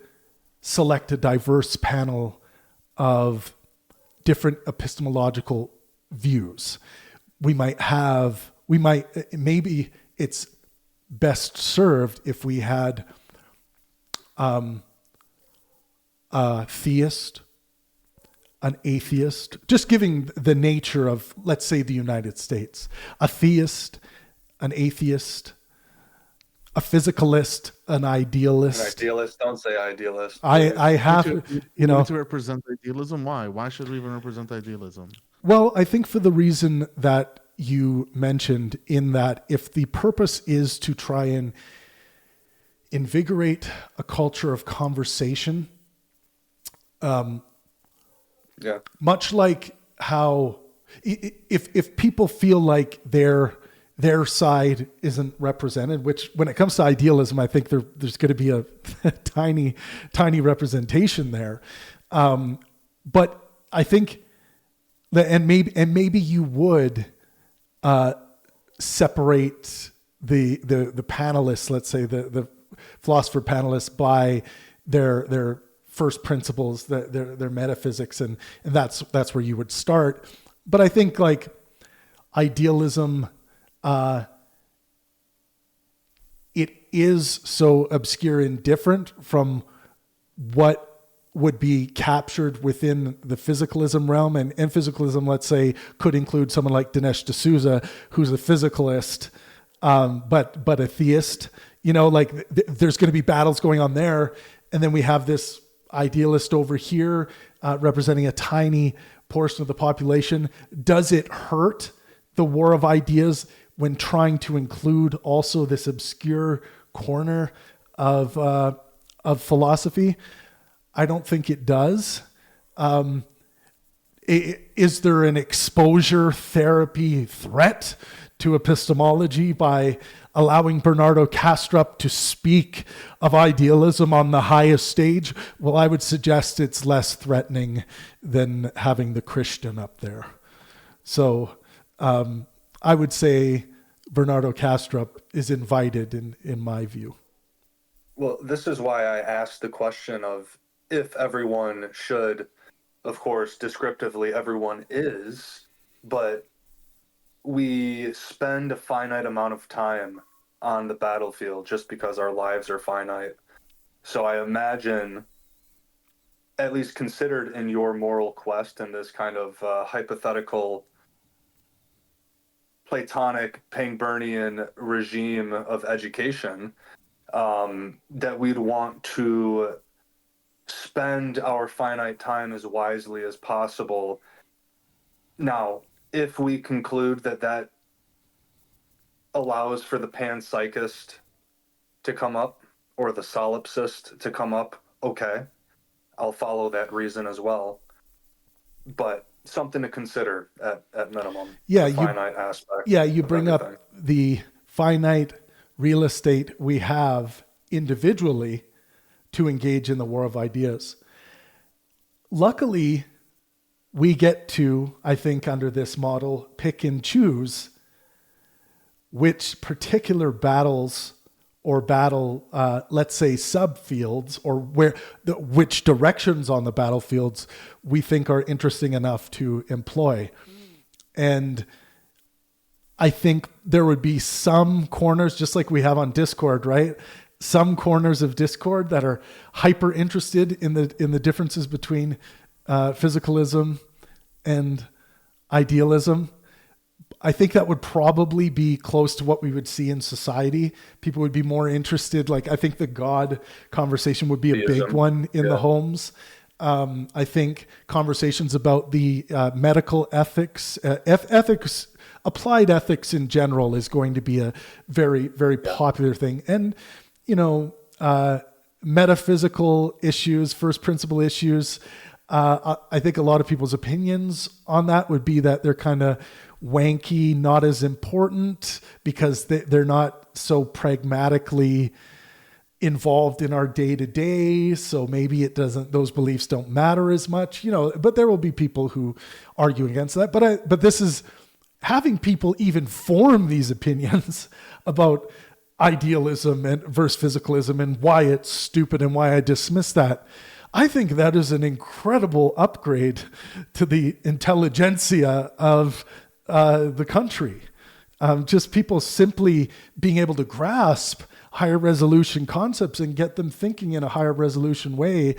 B: select a diverse panel of different epistemological views. Maybe it's best served if we had a theist, an atheist, just giving the nature of, let's say, the United States, a theist, an atheist, a physicalist, an idealist.
C: An idealist, don't say idealist.
B: I have,
A: We need to represent idealism. Why? Why should we even represent idealism?
B: Well, I think for the reason that you mentioned, in that if the purpose is to try and invigorate a culture of conversation, much like how if people feel like their side isn't represented, which when it comes to idealism, I think there's going to be a tiny representation there. But I think that, and maybe you would separate the panelists, let's say the philosopher panelists, by their first principles, their metaphysics, and that's where you would start. But I think like idealism, it is so obscure and different from what would be captured within the physicalism realm. And physicalism, let's say, could include someone like Dinesh D'Souza, who's a physicalist, but a theist. There's going to be battles going on there. And then we have this idealist over here representing a tiny portion of the population. Does it hurt the war of ideas when trying to include also this obscure corner of philosophy? I don't think it does. Is there an exposure therapy threat to epistemology by allowing Bernardo Kastrup to speak of idealism on the highest stage? Well, I would suggest it's less threatening than having the Christian up there. So I would say Bernardo Kastrup is invited in my view.
C: Well, this is why I asked the question of if everyone should. Of course, descriptively, everyone is, but we spend a finite amount of time on the battlefield just because our lives are finite. So I imagine, at least considered in your moral quest in this kind of hypothetical Platonic Pangburnian regime of education, that we'd want to spend our finite time as wisely as possible. Now, if we conclude that that allows for the panpsychist to come up or the solipsist to come up, okay, I'll follow that reason as well. But something to consider at minimum.
B: Yeah,
C: the finite aspect.
B: Yeah, you
C: of
B: bring
C: everything.
B: up the finite real estate we have individually to engage in the war of ideas. Luckily, we get to, I think, under this model, pick and choose which particular battles or let's say subfields, or which directions on the battlefields we think are interesting enough to employ. And I think there would be some corners, just like we have on Discord, right? Some corners of Discord that are hyper interested in the differences between physicalism and idealism. I think that would probably be close to what we would see in society. People would be more interested. Like, I think the God conversation would be a big one in the homes. I think conversations about the medical ethics, ethics, applied ethics in general is going to be a very, very popular thing. And, metaphysical issues, first principle issues. I think a lot of people's opinions on that would be that they're kind of wanky, not as important because they're not so pragmatically involved in our day to day. So maybe those beliefs don't matter as much, but there will be people who argue against that. But this is having people even form these opinions about idealism and versus physicalism and why it's stupid and why I dismiss that. I think that is an incredible upgrade to the intelligentsia of the country. Just people simply being able to grasp higher resolution concepts and get them thinking in a higher resolution way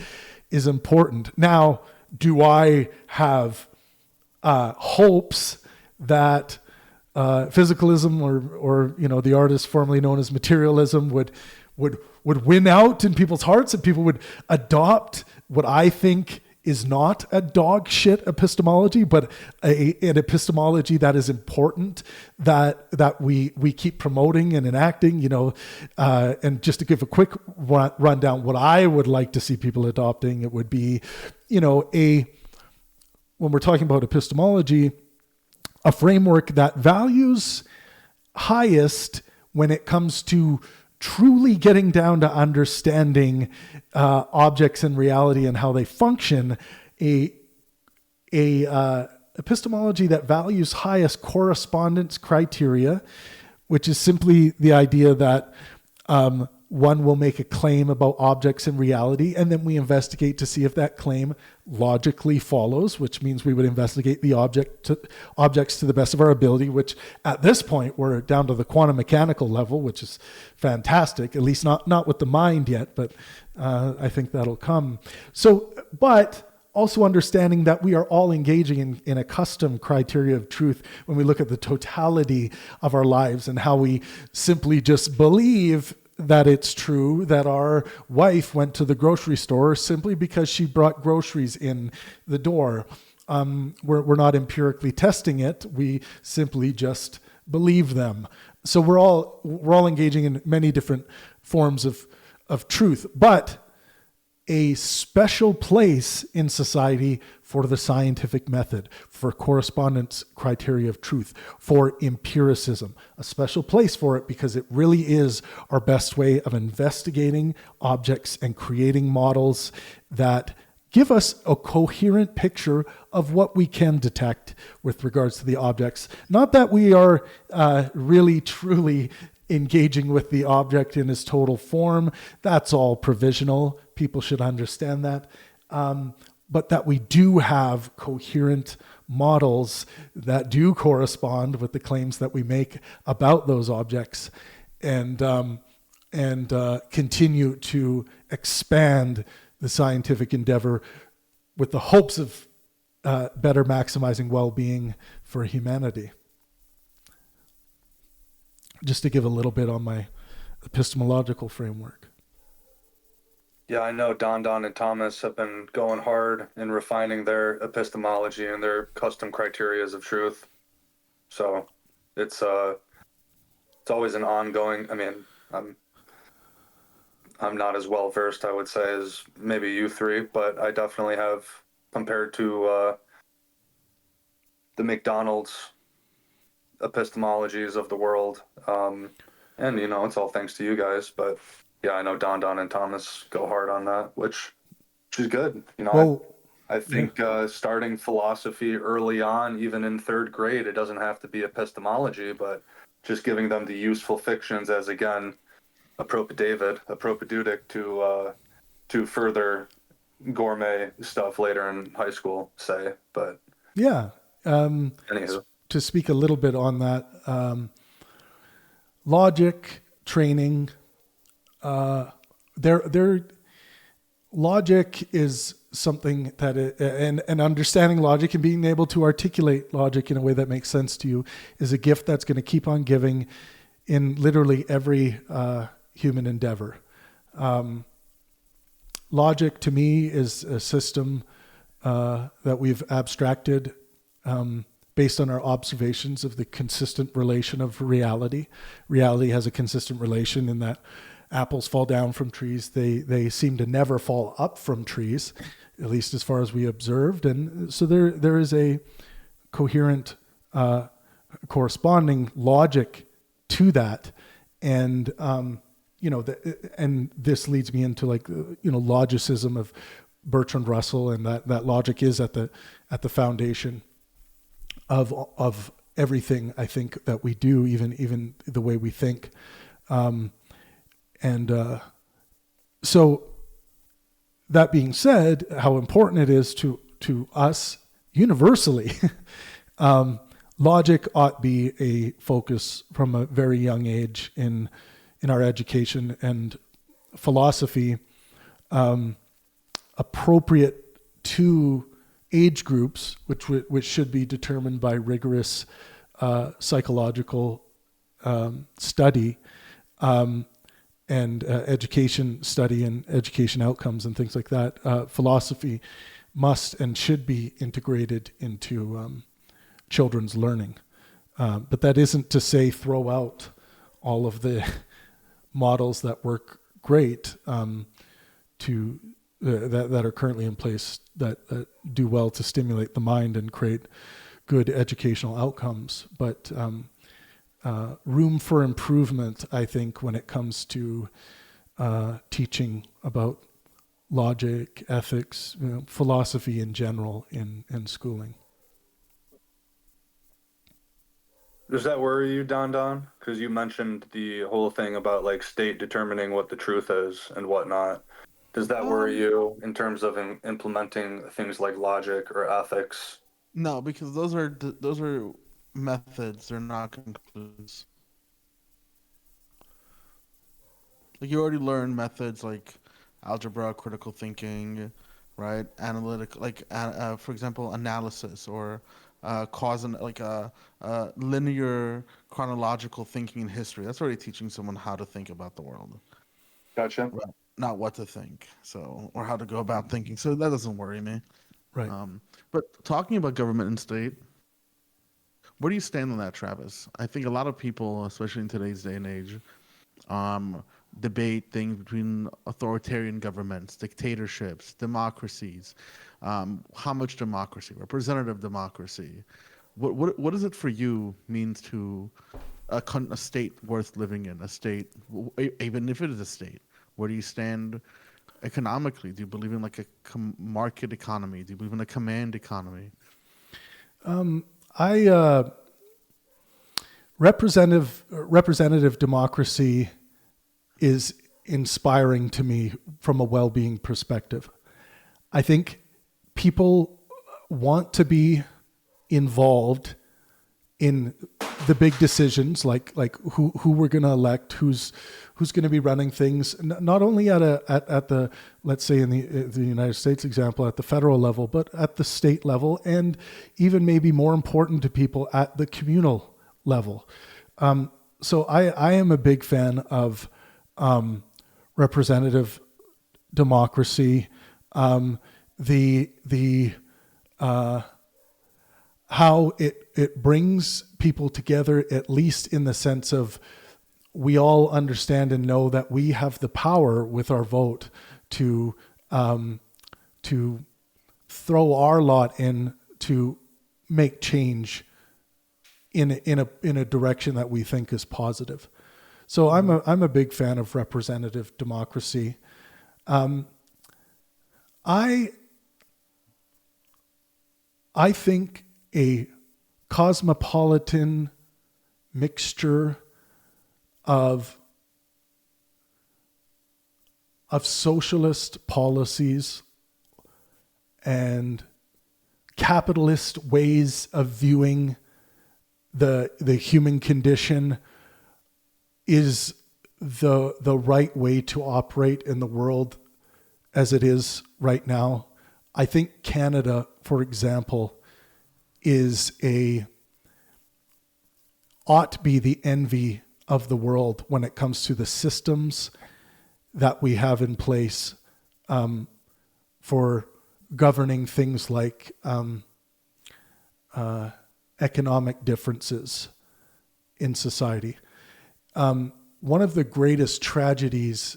B: is important. Now, do I have hopes that physicalism or the artist formerly known as materialism would win out in people's hearts, and people would adopt what I think is not a dog shit epistemology, but an epistemology that is important, that we keep promoting and enacting, and just to give a quick rundown, what I would like to see people adopting, it would be, when we're talking about epistemology, a framework that values highest when it comes to truly getting down to understanding objects in reality and how they function, a epistemology that values highest correspondence criteria, which is simply the idea that one will make a claim about objects in reality, and then we investigate to see if that claim logically follows, which means we would investigate the objects to the best of our ability, which at this point we're down to the quantum mechanical level, which is fantastic, at least not with the mind yet, but I think that'll come. So, but also understanding that we are all engaging in a custom criteria of truth when we look at the totality of our lives and how we simply just believe that it's true that our wife went to the grocery store simply because she brought groceries in the door. We're not empirically testing it. We simply just believe them. So we're all engaging in many different forms of truth, but a special place in society for the scientific method, for correspondence criteria of truth, for empiricism, a special place for it because it really is our best way of investigating objects and creating models that give us a coherent picture of what we can detect with regards to the objects. Not that we are really, truly engaging with the object in its total form. That's all provisional. People should understand that. But that we do have coherent models that do correspond with the claims that we make about those objects, and continue to expand the scientific endeavor with the hopes of better maximizing well-being for humanity. just to give a little bit on my epistemological framework.
C: Yeah, I know Dandan and Thomas have been going hard in refining their epistemology and their custom criterias of truth. So it's it's always an ongoing. I mean, I'm not as well versed, I would say, as maybe you three, but I definitely have compared to the McDonald's epistemologies of the world. And you know, it's all thanks to you guys, but yeah, I know Don and Thomas go hard on that, which is good. You know,
B: Well,
C: I think starting philosophy early on, even in third grade, it doesn't have to be epistemology, but just giving them the useful fictions as, again, apropedeutic to further gourmet stuff later in high school, say. But
B: yeah.
C: anywho,
B: To speak a little bit on that, logic training, their logic is something that and understanding logic and being able to articulate logic in a way that makes sense to you is a gift that's going to keep on giving in literally every human endeavor. Logic to me is a system that we've abstracted based on our observations of the consistent relation of reality. Reality has a consistent relation in that apples fall down from trees. They seem to never fall up from trees, at least as far as we observed. And so there is a coherent corresponding logic to that. And, and this leads me into logicism of Bertrand Russell, and that logic is at the foundation of everything I think that we do, even the way we think. So that being said, how important it is to us universally, logic ought be a focus from a very young age in our education, and philosophy appropriate to age groups, which should be determined by rigorous psychological study and education study and education outcomes and things like that. Philosophy must and should be integrated into children's learning. But that isn't to say throw out all of the models that work great that are currently in place that do well to stimulate the mind and create good educational outcomes. But room for improvement, I think, when it comes to teaching about logic, ethics, philosophy in general in schooling.
C: Does that worry you, Don? Because you mentioned the whole thing about like state determining what the truth is and whatnot. Does that worry you in terms of implementing things like logic or ethics?
A: No, because those are methods. They're not conclusions. Like you already learned methods like algebra, critical thinking, right? Analytic, like for example, analysis or cause and like linear chronological thinking in history. That's already teaching someone how to think about the world.
C: Gotcha.
A: Right. Not what to think, so or how to go about thinking. So that doesn't worry me.
B: Right.
A: But talking about government and state, where do you stand on that, Travis? I think a lot of people, especially in today's day and age, debate things between authoritarian governments, dictatorships, democracies. How much democracy, representative democracy? What does it for you means to a state worth living in? A state, even if it is a state, where do you stand economically? Do you believe in like a market economy? Do you believe in a command economy?
B: Representative democracy is inspiring to me from a well-being perspective. I think people want to be involved in the big decisions, like who we're going to elect, who's going to be running things, not only at the, let's say in the United States example, at the federal level, but at the state level, and even maybe more important to people at the communal level. so I am a big fan of representative democracy. The how it brings people together, at least in the sense of we all understand and know that we have the power with our vote to throw our lot in to make change in a direction that we think is positive. So I'm a big fan of representative democracy. I think a cosmopolitan mixture of socialist policies and capitalist ways of viewing the human condition is the right way to operate in the world as it is right now. I think Canada, for example, ought to be the envy of the world when it comes to the systems that we have in place for governing things like economic differences in society. One of the greatest tragedies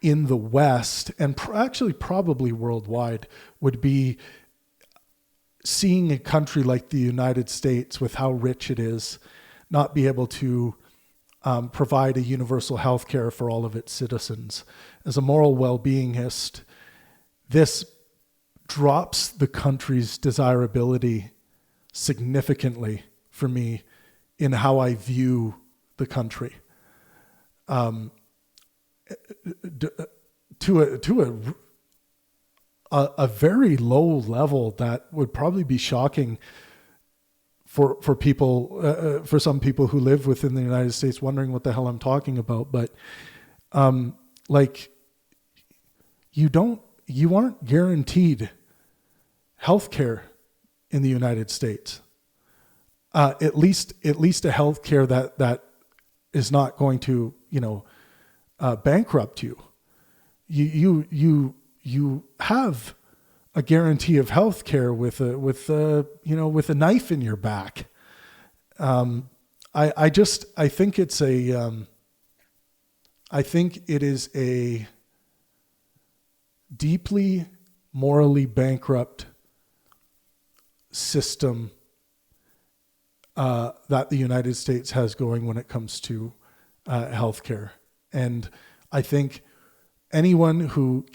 B: in the West, and actually probably worldwide, would be seeing a country like the United States, with how rich it is, not be able to provide a universal health care for all of its citizens. As a moral well-beingist, this drops the country's desirability significantly for me in how I view the country. To a very low level that would probably be shocking for people, for some people who live within the United States, wondering what the hell I'm talking about. But like, you aren't guaranteed healthcare in the United States. At least a healthcare that is not going to, bankrupt you. You have a guarantee of health care with a knife in your back. I think it is a deeply morally bankrupt system that the United States has going when it comes to healthcare. And I think anyone who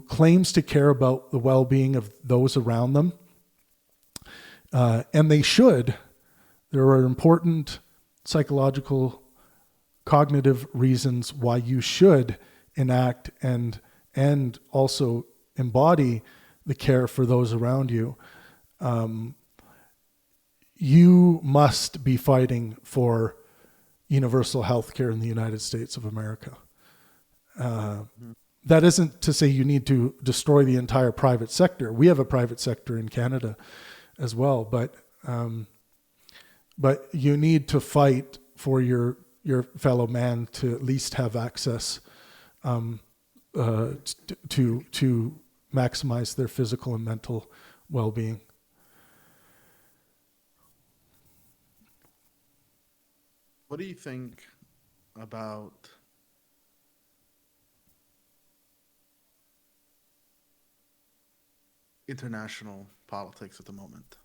B: claims to care about the well-being of those around them, and they should, there are important psychological, cognitive reasons why you should enact and also embody the care for those around you. You must be fighting for universal health care in the United States of America. That isn't to say you need to destroy the entire private sector. We have a private sector in Canada as well, but you need to fight for your fellow man to at least have access to maximize their physical and mental well-being.
A: What do you think about international politics at the moment?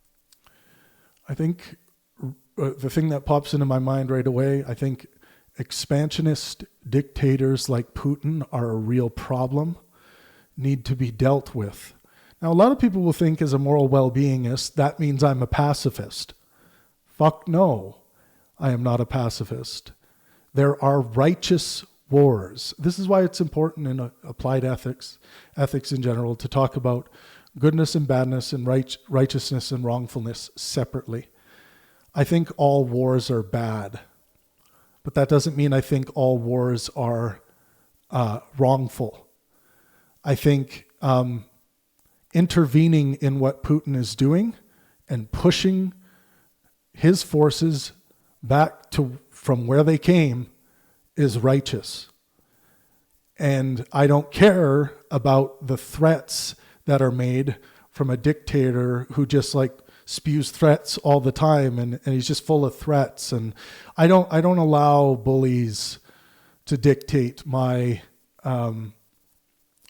B: I think the thing that pops into my mind right away, I think expansionist dictators like Putin are a real problem, need to be dealt with. Now, a lot of people will think as a moral well-beingist, that means I'm a pacifist. Fuck no. I am not a pacifist. There are righteous wars. This is why it's important in applied ethics in general, to talk about goodness and badness and righteousness and wrongfulness separately. I think all wars are bad, but that doesn't mean I think all wars are wrongful. I think intervening in what Putin is doing and pushing his forces back to from where they came is righteous. And I don't care about the threats that are made from a dictator who just like spews threats all the time, and he's just full of threats. And I don't allow bullies to dictate my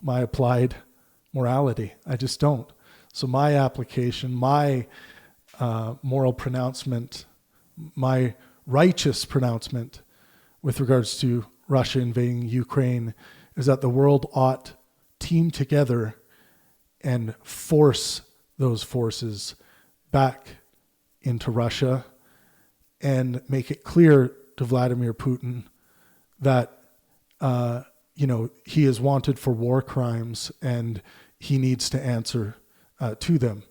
B: my applied morality. I just don't. So my application, my moral pronouncement, my righteous pronouncement with regards to Russia invading Ukraine is that the world ought team together and force those forces back into Russia and make it clear to Vladimir Putin that he is wanted for war crimes and he needs to answer to them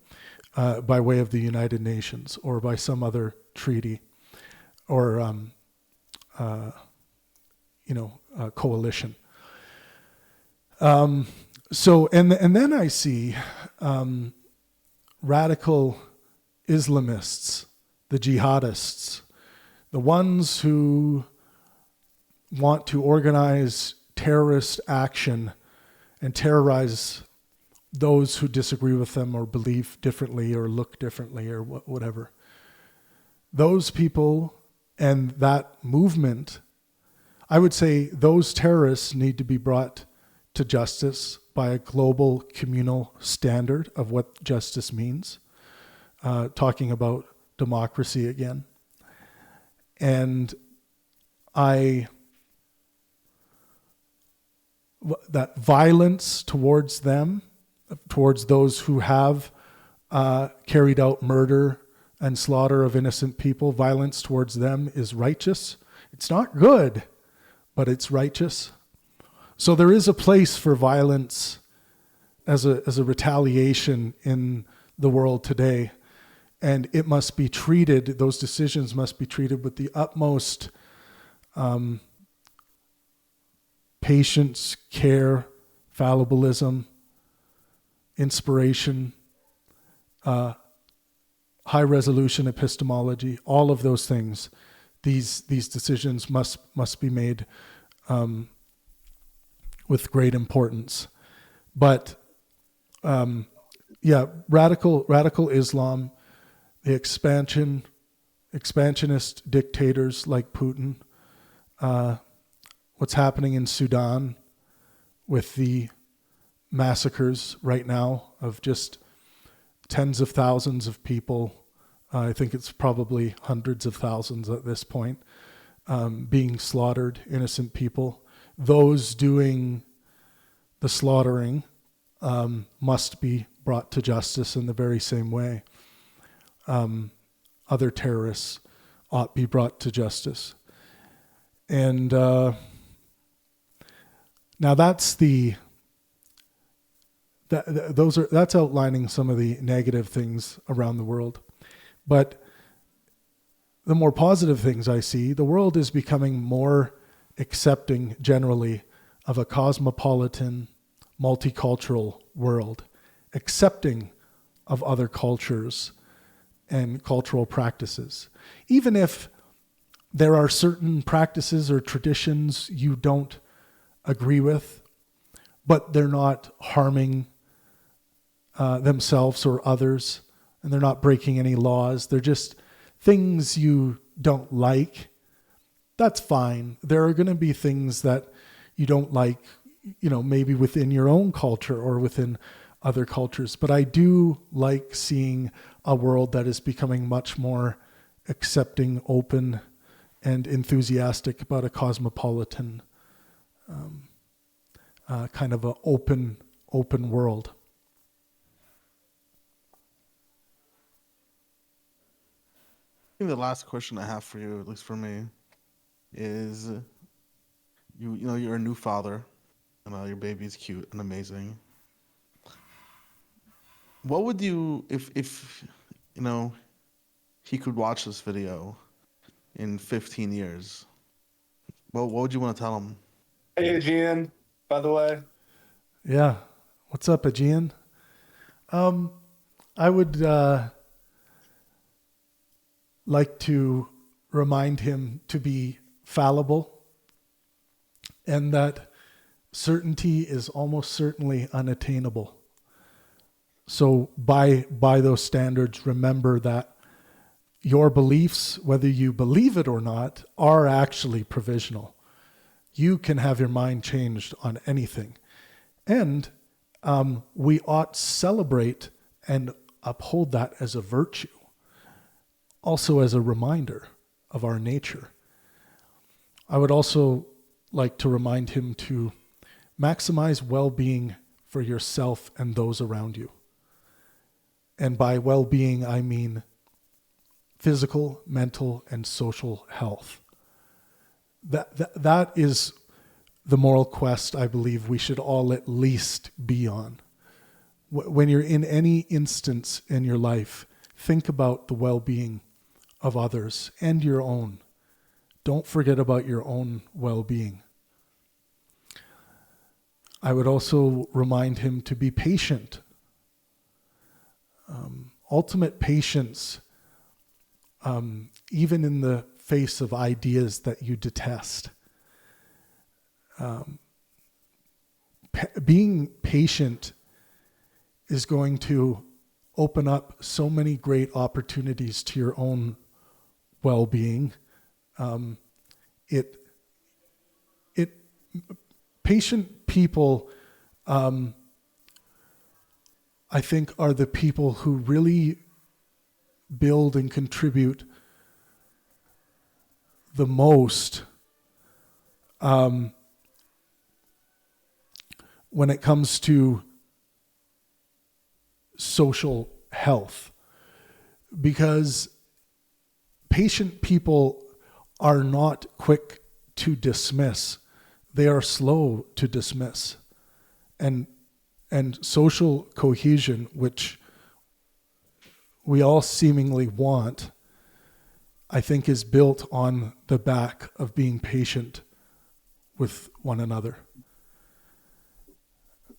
B: by way of the United Nations or by some other treaty or coalition. So then I see radical Islamists, the jihadists, the ones who want to organize terrorist action and terrorize those who disagree with them or believe differently or look differently or whatever. Those people and that movement, I would say those terrorists need to be brought to justice by a global communal standard of what justice means, talking about democracy again. And that violence towards them, towards those who have carried out murder and slaughter of innocent people, violence towards them is righteous. It's not good, but it's righteous. So there is a place for violence as a retaliation in the world today. And it must be treated, those decisions must be treated with the utmost patience, care, fallibilism, inspiration, high resolution epistemology, all of those things. These decisions must be made with great importance. But radical Islam, the expansionist dictators like Putin, what's happening in Sudan with the massacres right now of just tens of thousands of people. I think it's probably hundreds of thousands at this point, being slaughtered, innocent people. Those doing the slaughtering must be brought to justice in the very same way. Other terrorists ought be brought to justice. And now that's that's outlining some of the negative things around the world. But the more positive things I see, the world is becoming more accepting generally of a cosmopolitan, multicultural world, accepting of other cultures and cultural practices. Even if there are certain practices or traditions you don't agree with, but they're not harming themselves or others, and they're not breaking any laws. They're just things you don't like. That's fine. There are going to be things that you don't like, maybe within your own culture or within other cultures. But I do like seeing a world that is becoming much more accepting, open, and enthusiastic about a cosmopolitan kind of an open world.
A: I think the last question I have for you, at least for me, is you're a new father, and your baby's cute and amazing. What would you if he could watch this video in 15 years? What would you want to tell him?
C: Hey, Aegean, by the way.
B: Yeah. What's up, Aegean? I would like to remind him to be fallible, and that certainty is almost certainly unattainable. So by those standards, remember that your beliefs, whether you believe it or not, are actually provisional. You can have your mind changed on anything. And we ought celebrate and uphold that as a virtue, also as a reminder of our nature. I would also like to remind him to maximize well-being for yourself and those around you. And by well-being, I mean physical, mental, and social health. That is the moral quest I believe we should all at least be on. When you're in any instance in your life, think about the well-being of others and your own. Don't forget about your own well-being. I would also remind him to be patient. Ultimate patience, even in the face of ideas that you detest. Being patient is going to open up so many great opportunities to your own well-being. Patient people, I think, are the people who really build and contribute the most when it comes to social health. Because patient people are not quick to dismiss. They are slow to dismiss. And social cohesion, which we all seemingly want, I think is built on the back of being patient with one another.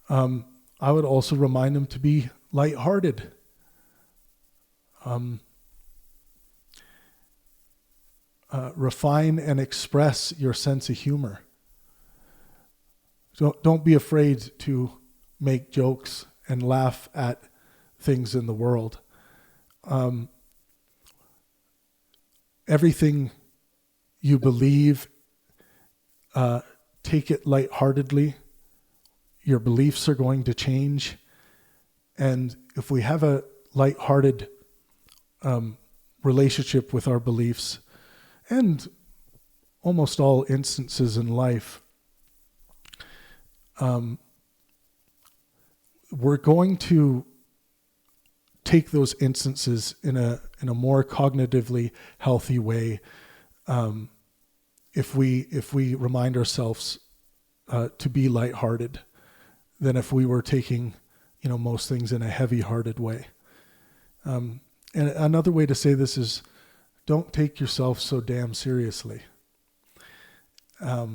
B: I would also remind them to be lighthearted. Refine and express your sense of humor. Don't be afraid to make jokes and laugh at things in the world. Everything you believe, take it lightheartedly. Your beliefs are going to change. And if we have a lighthearted relationship with our beliefs, and almost all instances in life, we're going to take those instances in a more cognitively healthy way if we remind ourselves to be lighthearted than if we were taking most things in a heavy-hearted way. And another way to say this is, don't take yourself so damn seriously. I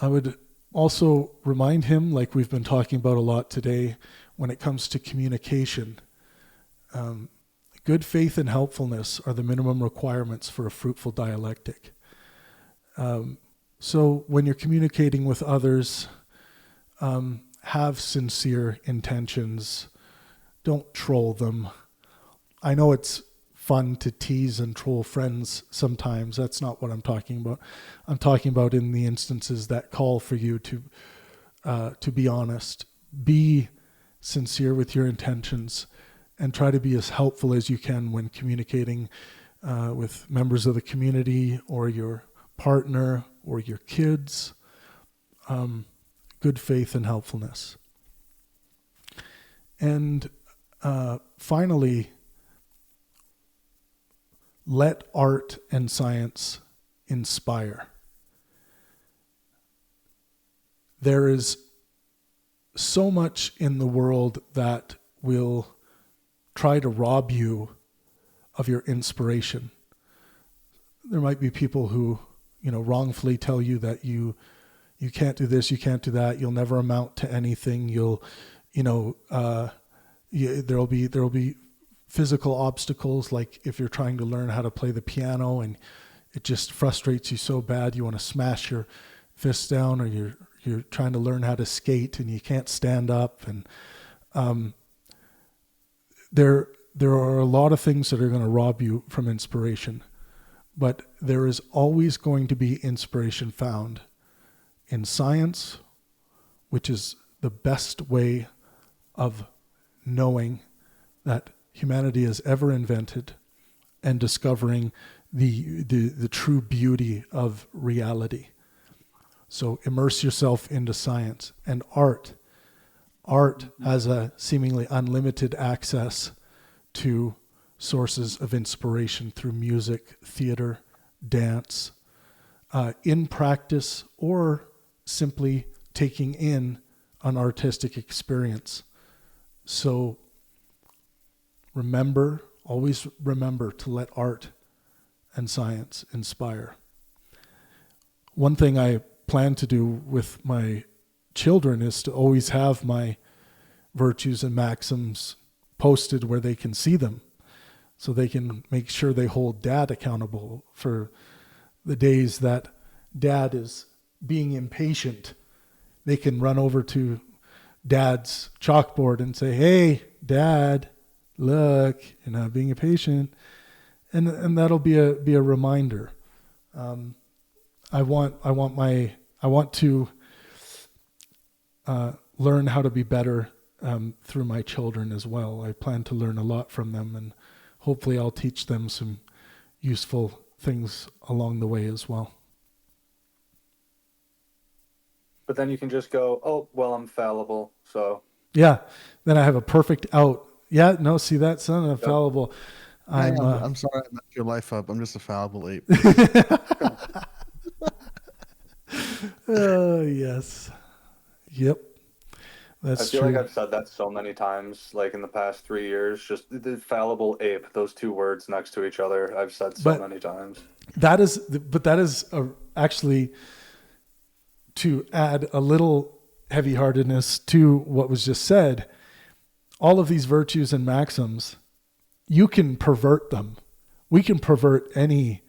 B: would also remind him, like we've been talking about a lot today, when it comes to communication, good faith and helpfulness are the minimum requirements for a fruitful dialectic. So when you're communicating with others, have sincere intentions. Don't troll them. I know it's fun to tease and troll friends sometimes. That's not what I'm talking about. I'm talking about in the instances that call for you to be honest. Be sincere with your intentions and try to be as helpful as you can when communicating with members of the community or your partner or your kids. Good faith and helpfulness. And finally, let art and science inspire. There is so much in the world that will try to rob you of your inspiration. There might be people who, wrongfully tell you that you can't do this, you can't do that, you'll never amount to anything, there'll be physical obstacles, like if you're trying to learn how to play the piano and it just frustrates you so bad you want to smash your fists down, or you're trying to learn how to skate and you can't stand up, and there are a lot of things that are going to rob you from inspiration, but there is always going to be inspiration found in science, which is the best way of knowing that humanity has ever invented, and discovering the true beauty of reality. So immerse yourself into science and art. Art has a seemingly unlimited access to sources of inspiration through music, theater, dance, in practice, or simply taking in an artistic experience. So always remember to let art and science inspire. One thing I plan to do with my children is to always have my virtues and maxims posted where they can see them, so they can make sure they hold dad accountable for the days that dad is being impatient. They can run over to dad's chalkboard and say, "Hey, dad, look, you're not being impatient," and that'll be a reminder. I want to learn how to be better through my children as well. I plan to learn a lot from them, and hopefully I'll teach them some useful things along the way as well.
C: But then you can just go, "Oh, well, I'm fallible, so."
B: Yeah, then I have a perfect out. Yeah, no, see that, son? I'm fallible.
A: I'm sorry I messed your life up. I'm just a fallible ape.
B: Oh, yes. Yep. That's true.
C: I feel like I've said that so many times, like in the past 3 years, just the fallible ape, those two words next to each other, I've said so many times.
B: That is actually, to add a little heavy-heartedness to what was just said, all of these virtues and maxims, you can pervert them. We can pervert any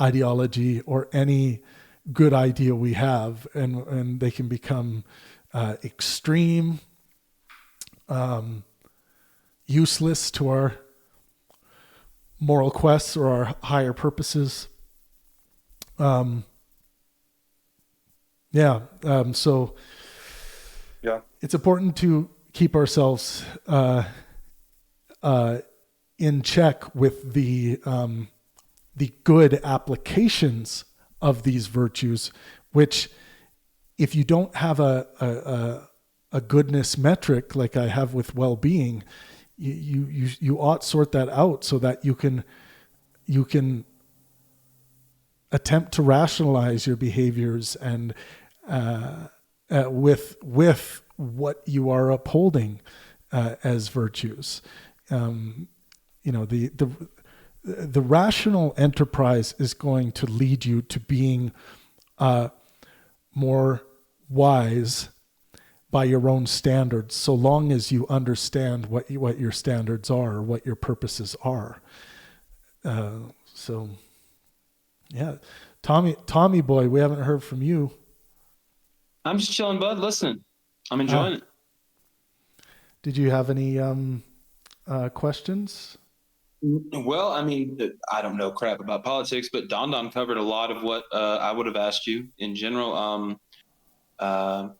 B: ideology or any good idea we have, and they can become extreme, useless to our moral quests or our higher purposes. So it's important to keep ourselves in check with the good applications of these virtues, which, if you don't have a goodness metric like I have with well-being, you ought sort that out so that you can attempt to rationalize your behaviors and with what you are upholding as virtues. The rational enterprise is going to lead you to being more wise by your own standards, so long as you understand what your standards are, or what your purposes are. Tommy boy, we haven't heard from you.
D: I'm just chilling, bud. Listening. I'm enjoying it.
B: Did you have any questions?
D: Well, I mean, I don't know crap about politics, but Dandan covered a lot of what I would have asked you in general. I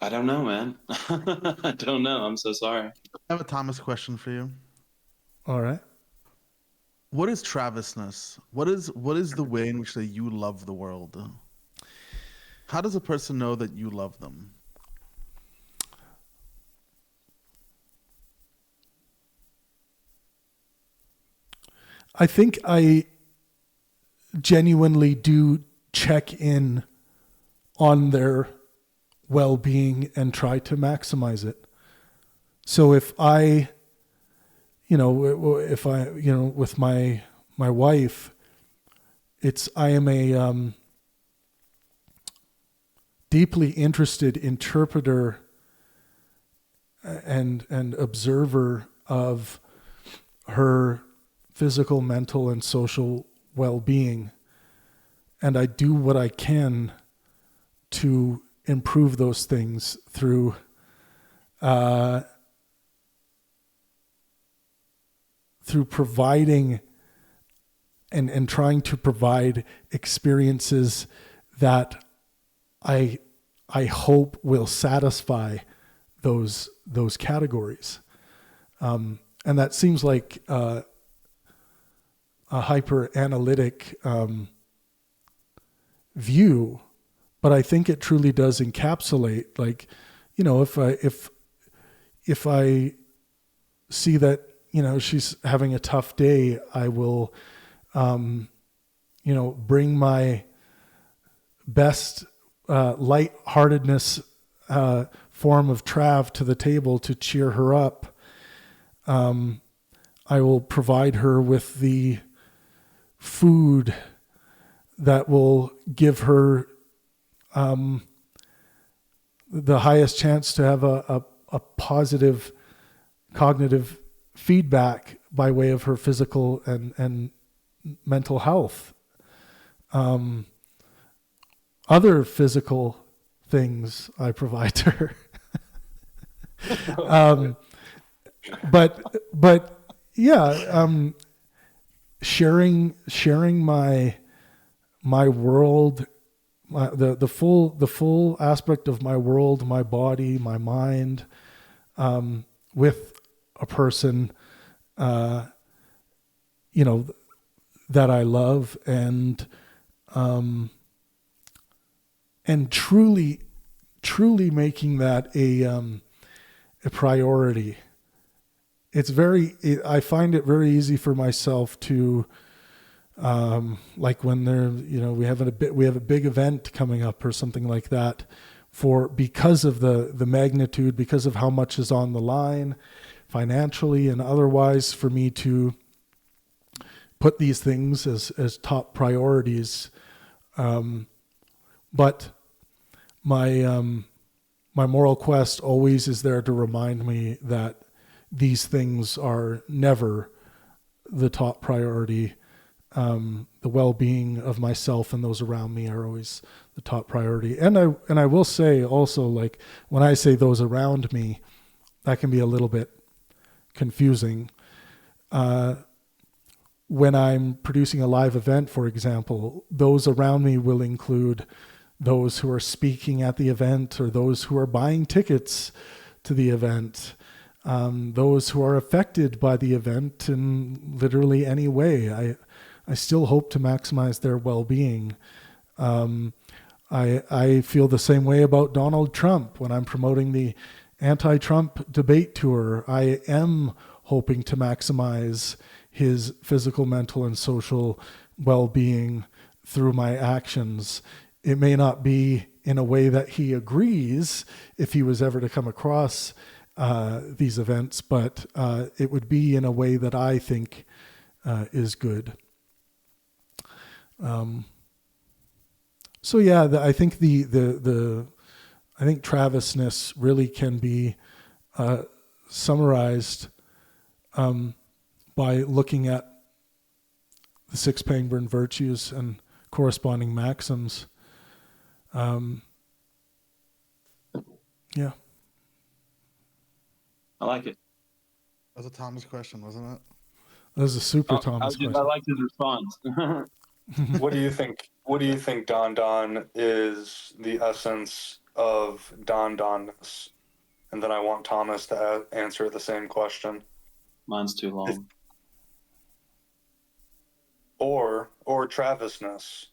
D: don't know, man. I don't know. I'm so sorry.
A: I have a Thomas question for you.
B: All right.
A: What is Travisness? What is the way in which that you love the world? How does a person know that you love them?
B: I think I genuinely do check in on their well-being and try to maximize it. So if I, with my wife, I am a deeply interested interpreter and observer of her physical, mental, and social well-being. And I do what I can to improve those things through providing and trying to provide experiences that I hope will satisfy those categories. And that seems like a hyper analytic view, but I think it truly does encapsulate, like, you know, if I see that, you know, she's having a tough day, I will, you know, bring my best lightheartedness form of Trav to the table to cheer her up. I will provide her with the food that will give her the highest chance to have a positive cognitive feedback by way of her physical and mental health. Other physical things I provide to her. But yeah, sharing my world, the full aspect of my world, my body, my mind, with a person, you know, that I love, and truly making that a priority. I find it very easy for myself to, like when we have a big event coming up or something like that, because of the magnitude, because of how much is on the line financially and otherwise, for me to put these things as top priorities. But my moral quest always is there to remind me that these things are never the top priority. The well-being of myself and those around me are always the top priority. And I will say also, like, when I say those around me, that can be a little bit confusing. When I'm producing a live event, for example, those around me will include those who are speaking at the event, or those who are buying tickets to the event, those who are affected by the event in literally any way. I still hope to maximize their well-being. I feel the same way about Donald Trump. When I'm promoting the anti-Trump debate tour, I am hoping to maximize his physical, mental, and social well-being through my actions. It may not be in a way that he agrees if he was ever to come across these events, but it would be in a way that I think is good. So yeah, I think I think Travisness really can be summarized by looking at the 6 Pangburn virtues and corresponding maxims. Yeah.
D: I like it.
A: That was a Thomas question, wasn't it?
B: That was a super Thomas question.
D: I liked his response.
C: What do you think? What do you think, Dandan, is the essence of Dandanness? And then I want Thomas to answer the same question.
D: Mine's too long.
C: Or Travisness.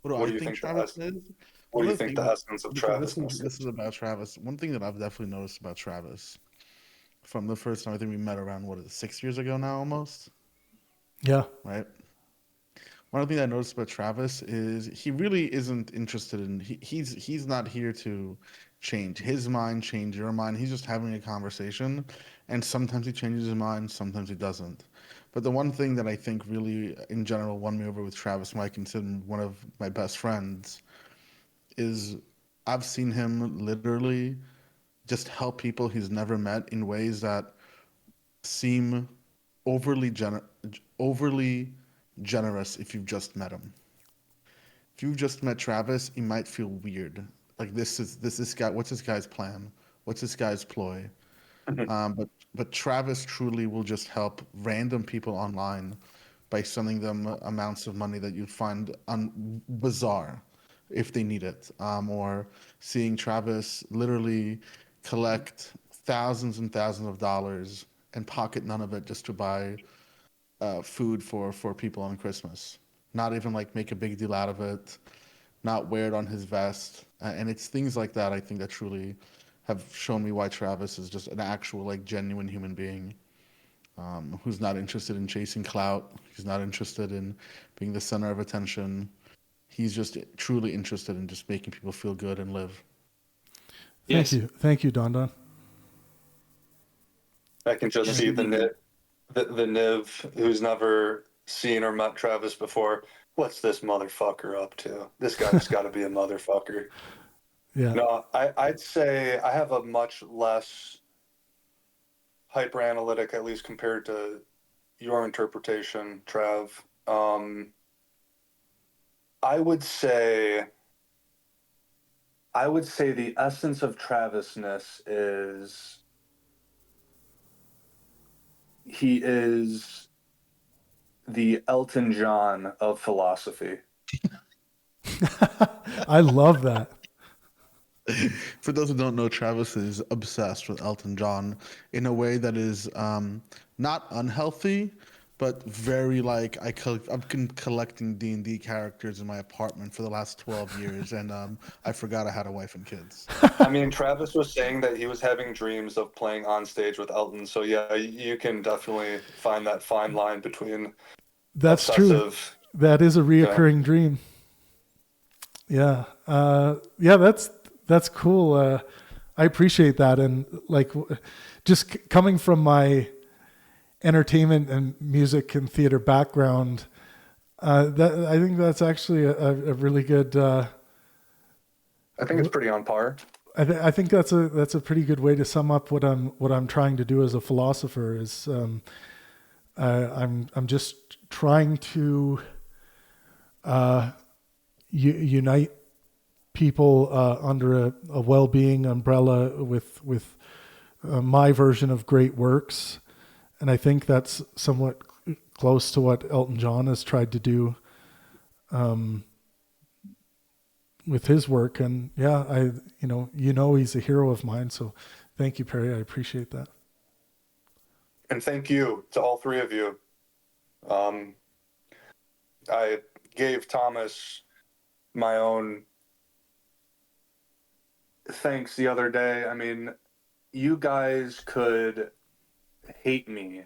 A: What do you think Travis is?
C: What do you think the essence of Travisness is?
A: This is about Travis. One thing that I've definitely noticed about Travis from the first time I think we met around, 6 years ago now almost?
B: Yeah.
A: Right? One thing I noticed about Travis is he really isn't interested in, he's not here to change his mind, change your mind. He's just having a conversation, and sometimes he changes his mind, sometimes he doesn't. But the one thing that I think really, in general, won me over with Travis, who I consider one of my best friends, is I've seen him literally just help people he's never met in ways that seem overly overly generous if you've just met him. If you've just met Travis, you might feel weird. Like this guy. What's this guy's plan? What's this guy's ploy? But Travis truly will just help random people online by sending them amounts of money that you'd find bizarre if they need it, or seeing Travis literally collect thousands and thousands of dollars and pocket none of it just to buy food for people on Christmas. Not even like make a big deal out of it, not wear it on his vest, and it's things like that I think that truly have shown me why Travis is just an actual like genuine human being, who's not interested in chasing clout. He's not interested in being the center of attention. He's just truly interested in just making people feel good and live.
D: Yes.
B: Thank you, Dandan.
C: I can just see the Niv who's never seen or met Travis before. What's this motherfucker up to? This guy's got to be a motherfucker.
B: Yeah.
C: No, I'd say I have a much less hyper analytic, at least compared to your interpretation, Trav. I would say the essence of Travisness is he is the Elton John of philosophy.
B: I love that.
A: For those who don't know, Travis is obsessed with Elton John in a way that is not unhealthy, but very like I've been collecting D&D characters in my apartment for the last 12 years, and I forgot I had a wife and kids.
C: I mean, Travis was saying that he was having dreams of playing on stage with Elton, so yeah, you can definitely find that fine line between
B: That's
C: obsessive,
B: true. That is a reoccurring dream. Yeah. That's cool. I appreciate that. And like just coming from my entertainment and music and theater background, that I think that's actually a really good,
C: I think it's pretty on par.
B: I think that's a pretty good way to sum up what I'm trying to do as a philosopher is, I'm just trying to, unite people under a well-being umbrella with my version of great works, and I think that's somewhat close to what Elton John has tried to do with his work. And yeah, he's a hero of mine. So thank you, Perry. I appreciate that.
C: And thank you to all three of you. I gave Thomas my own thanks the other day. I mean, you guys could hate me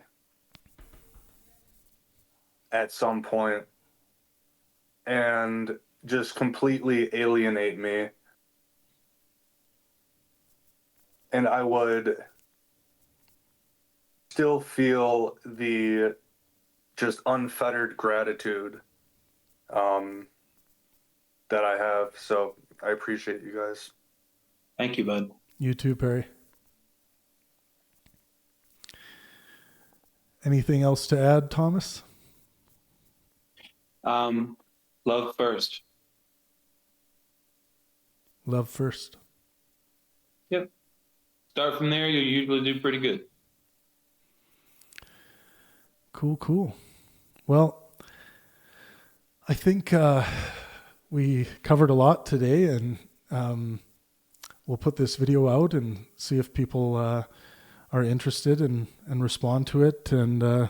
C: at some point and just completely alienate me, and I would still feel the just unfettered gratitude that I have. So I appreciate you guys.
D: Thank you, bud.
B: You too, Perry. Anything else to add, Thomas?
D: Love first.
B: Love first.
D: Yep. Start from there. You usually do pretty good.
B: Cool. Well, I think we covered a lot today, and we'll put this video out and see if people are interested and respond to it. And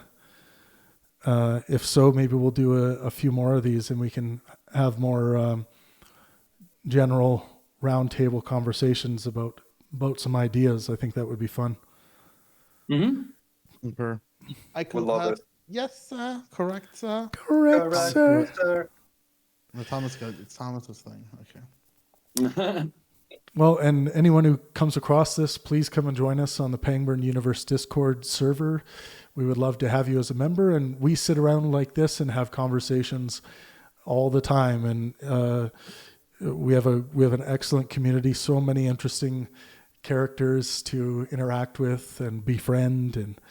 B: if so, maybe we'll do a few more of these, and we can have more general roundtable conversations about some ideas. I think that would be fun.
D: Mm-hmm.
A: Super. I could
C: Would love
A: have...
C: it.
A: Yes, sir. Correct, sir.
B: Correct, sir.
A: No, it's Thomas's thing. Okay.
B: Well, and anyone who comes across this, please come and join us on the Pangburn Universe Discord server. We would love to have you as a member, and we sit around like this and have conversations all the time. And we have an excellent community, so many interesting characters to interact with and befriend, and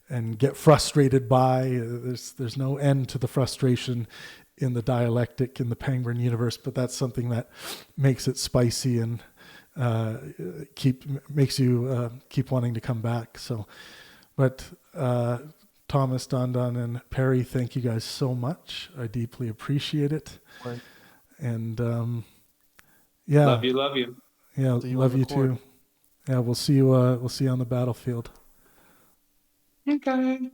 B: and get frustrated by. There's no end to the frustration in the dialectic in the Pangburn universe, but that's something that makes it spicy and makes you keep wanting to come back. So, but Thomas, Dandan, and Perry, thank you guys so much. I deeply appreciate it.
A: Right.
B: And yeah,
D: Love you.
B: yeah,
A: See you
B: love
A: on
B: you
A: the court.
B: too. Yeah, we'll see you. We'll see you on the battlefield.
D: Okay.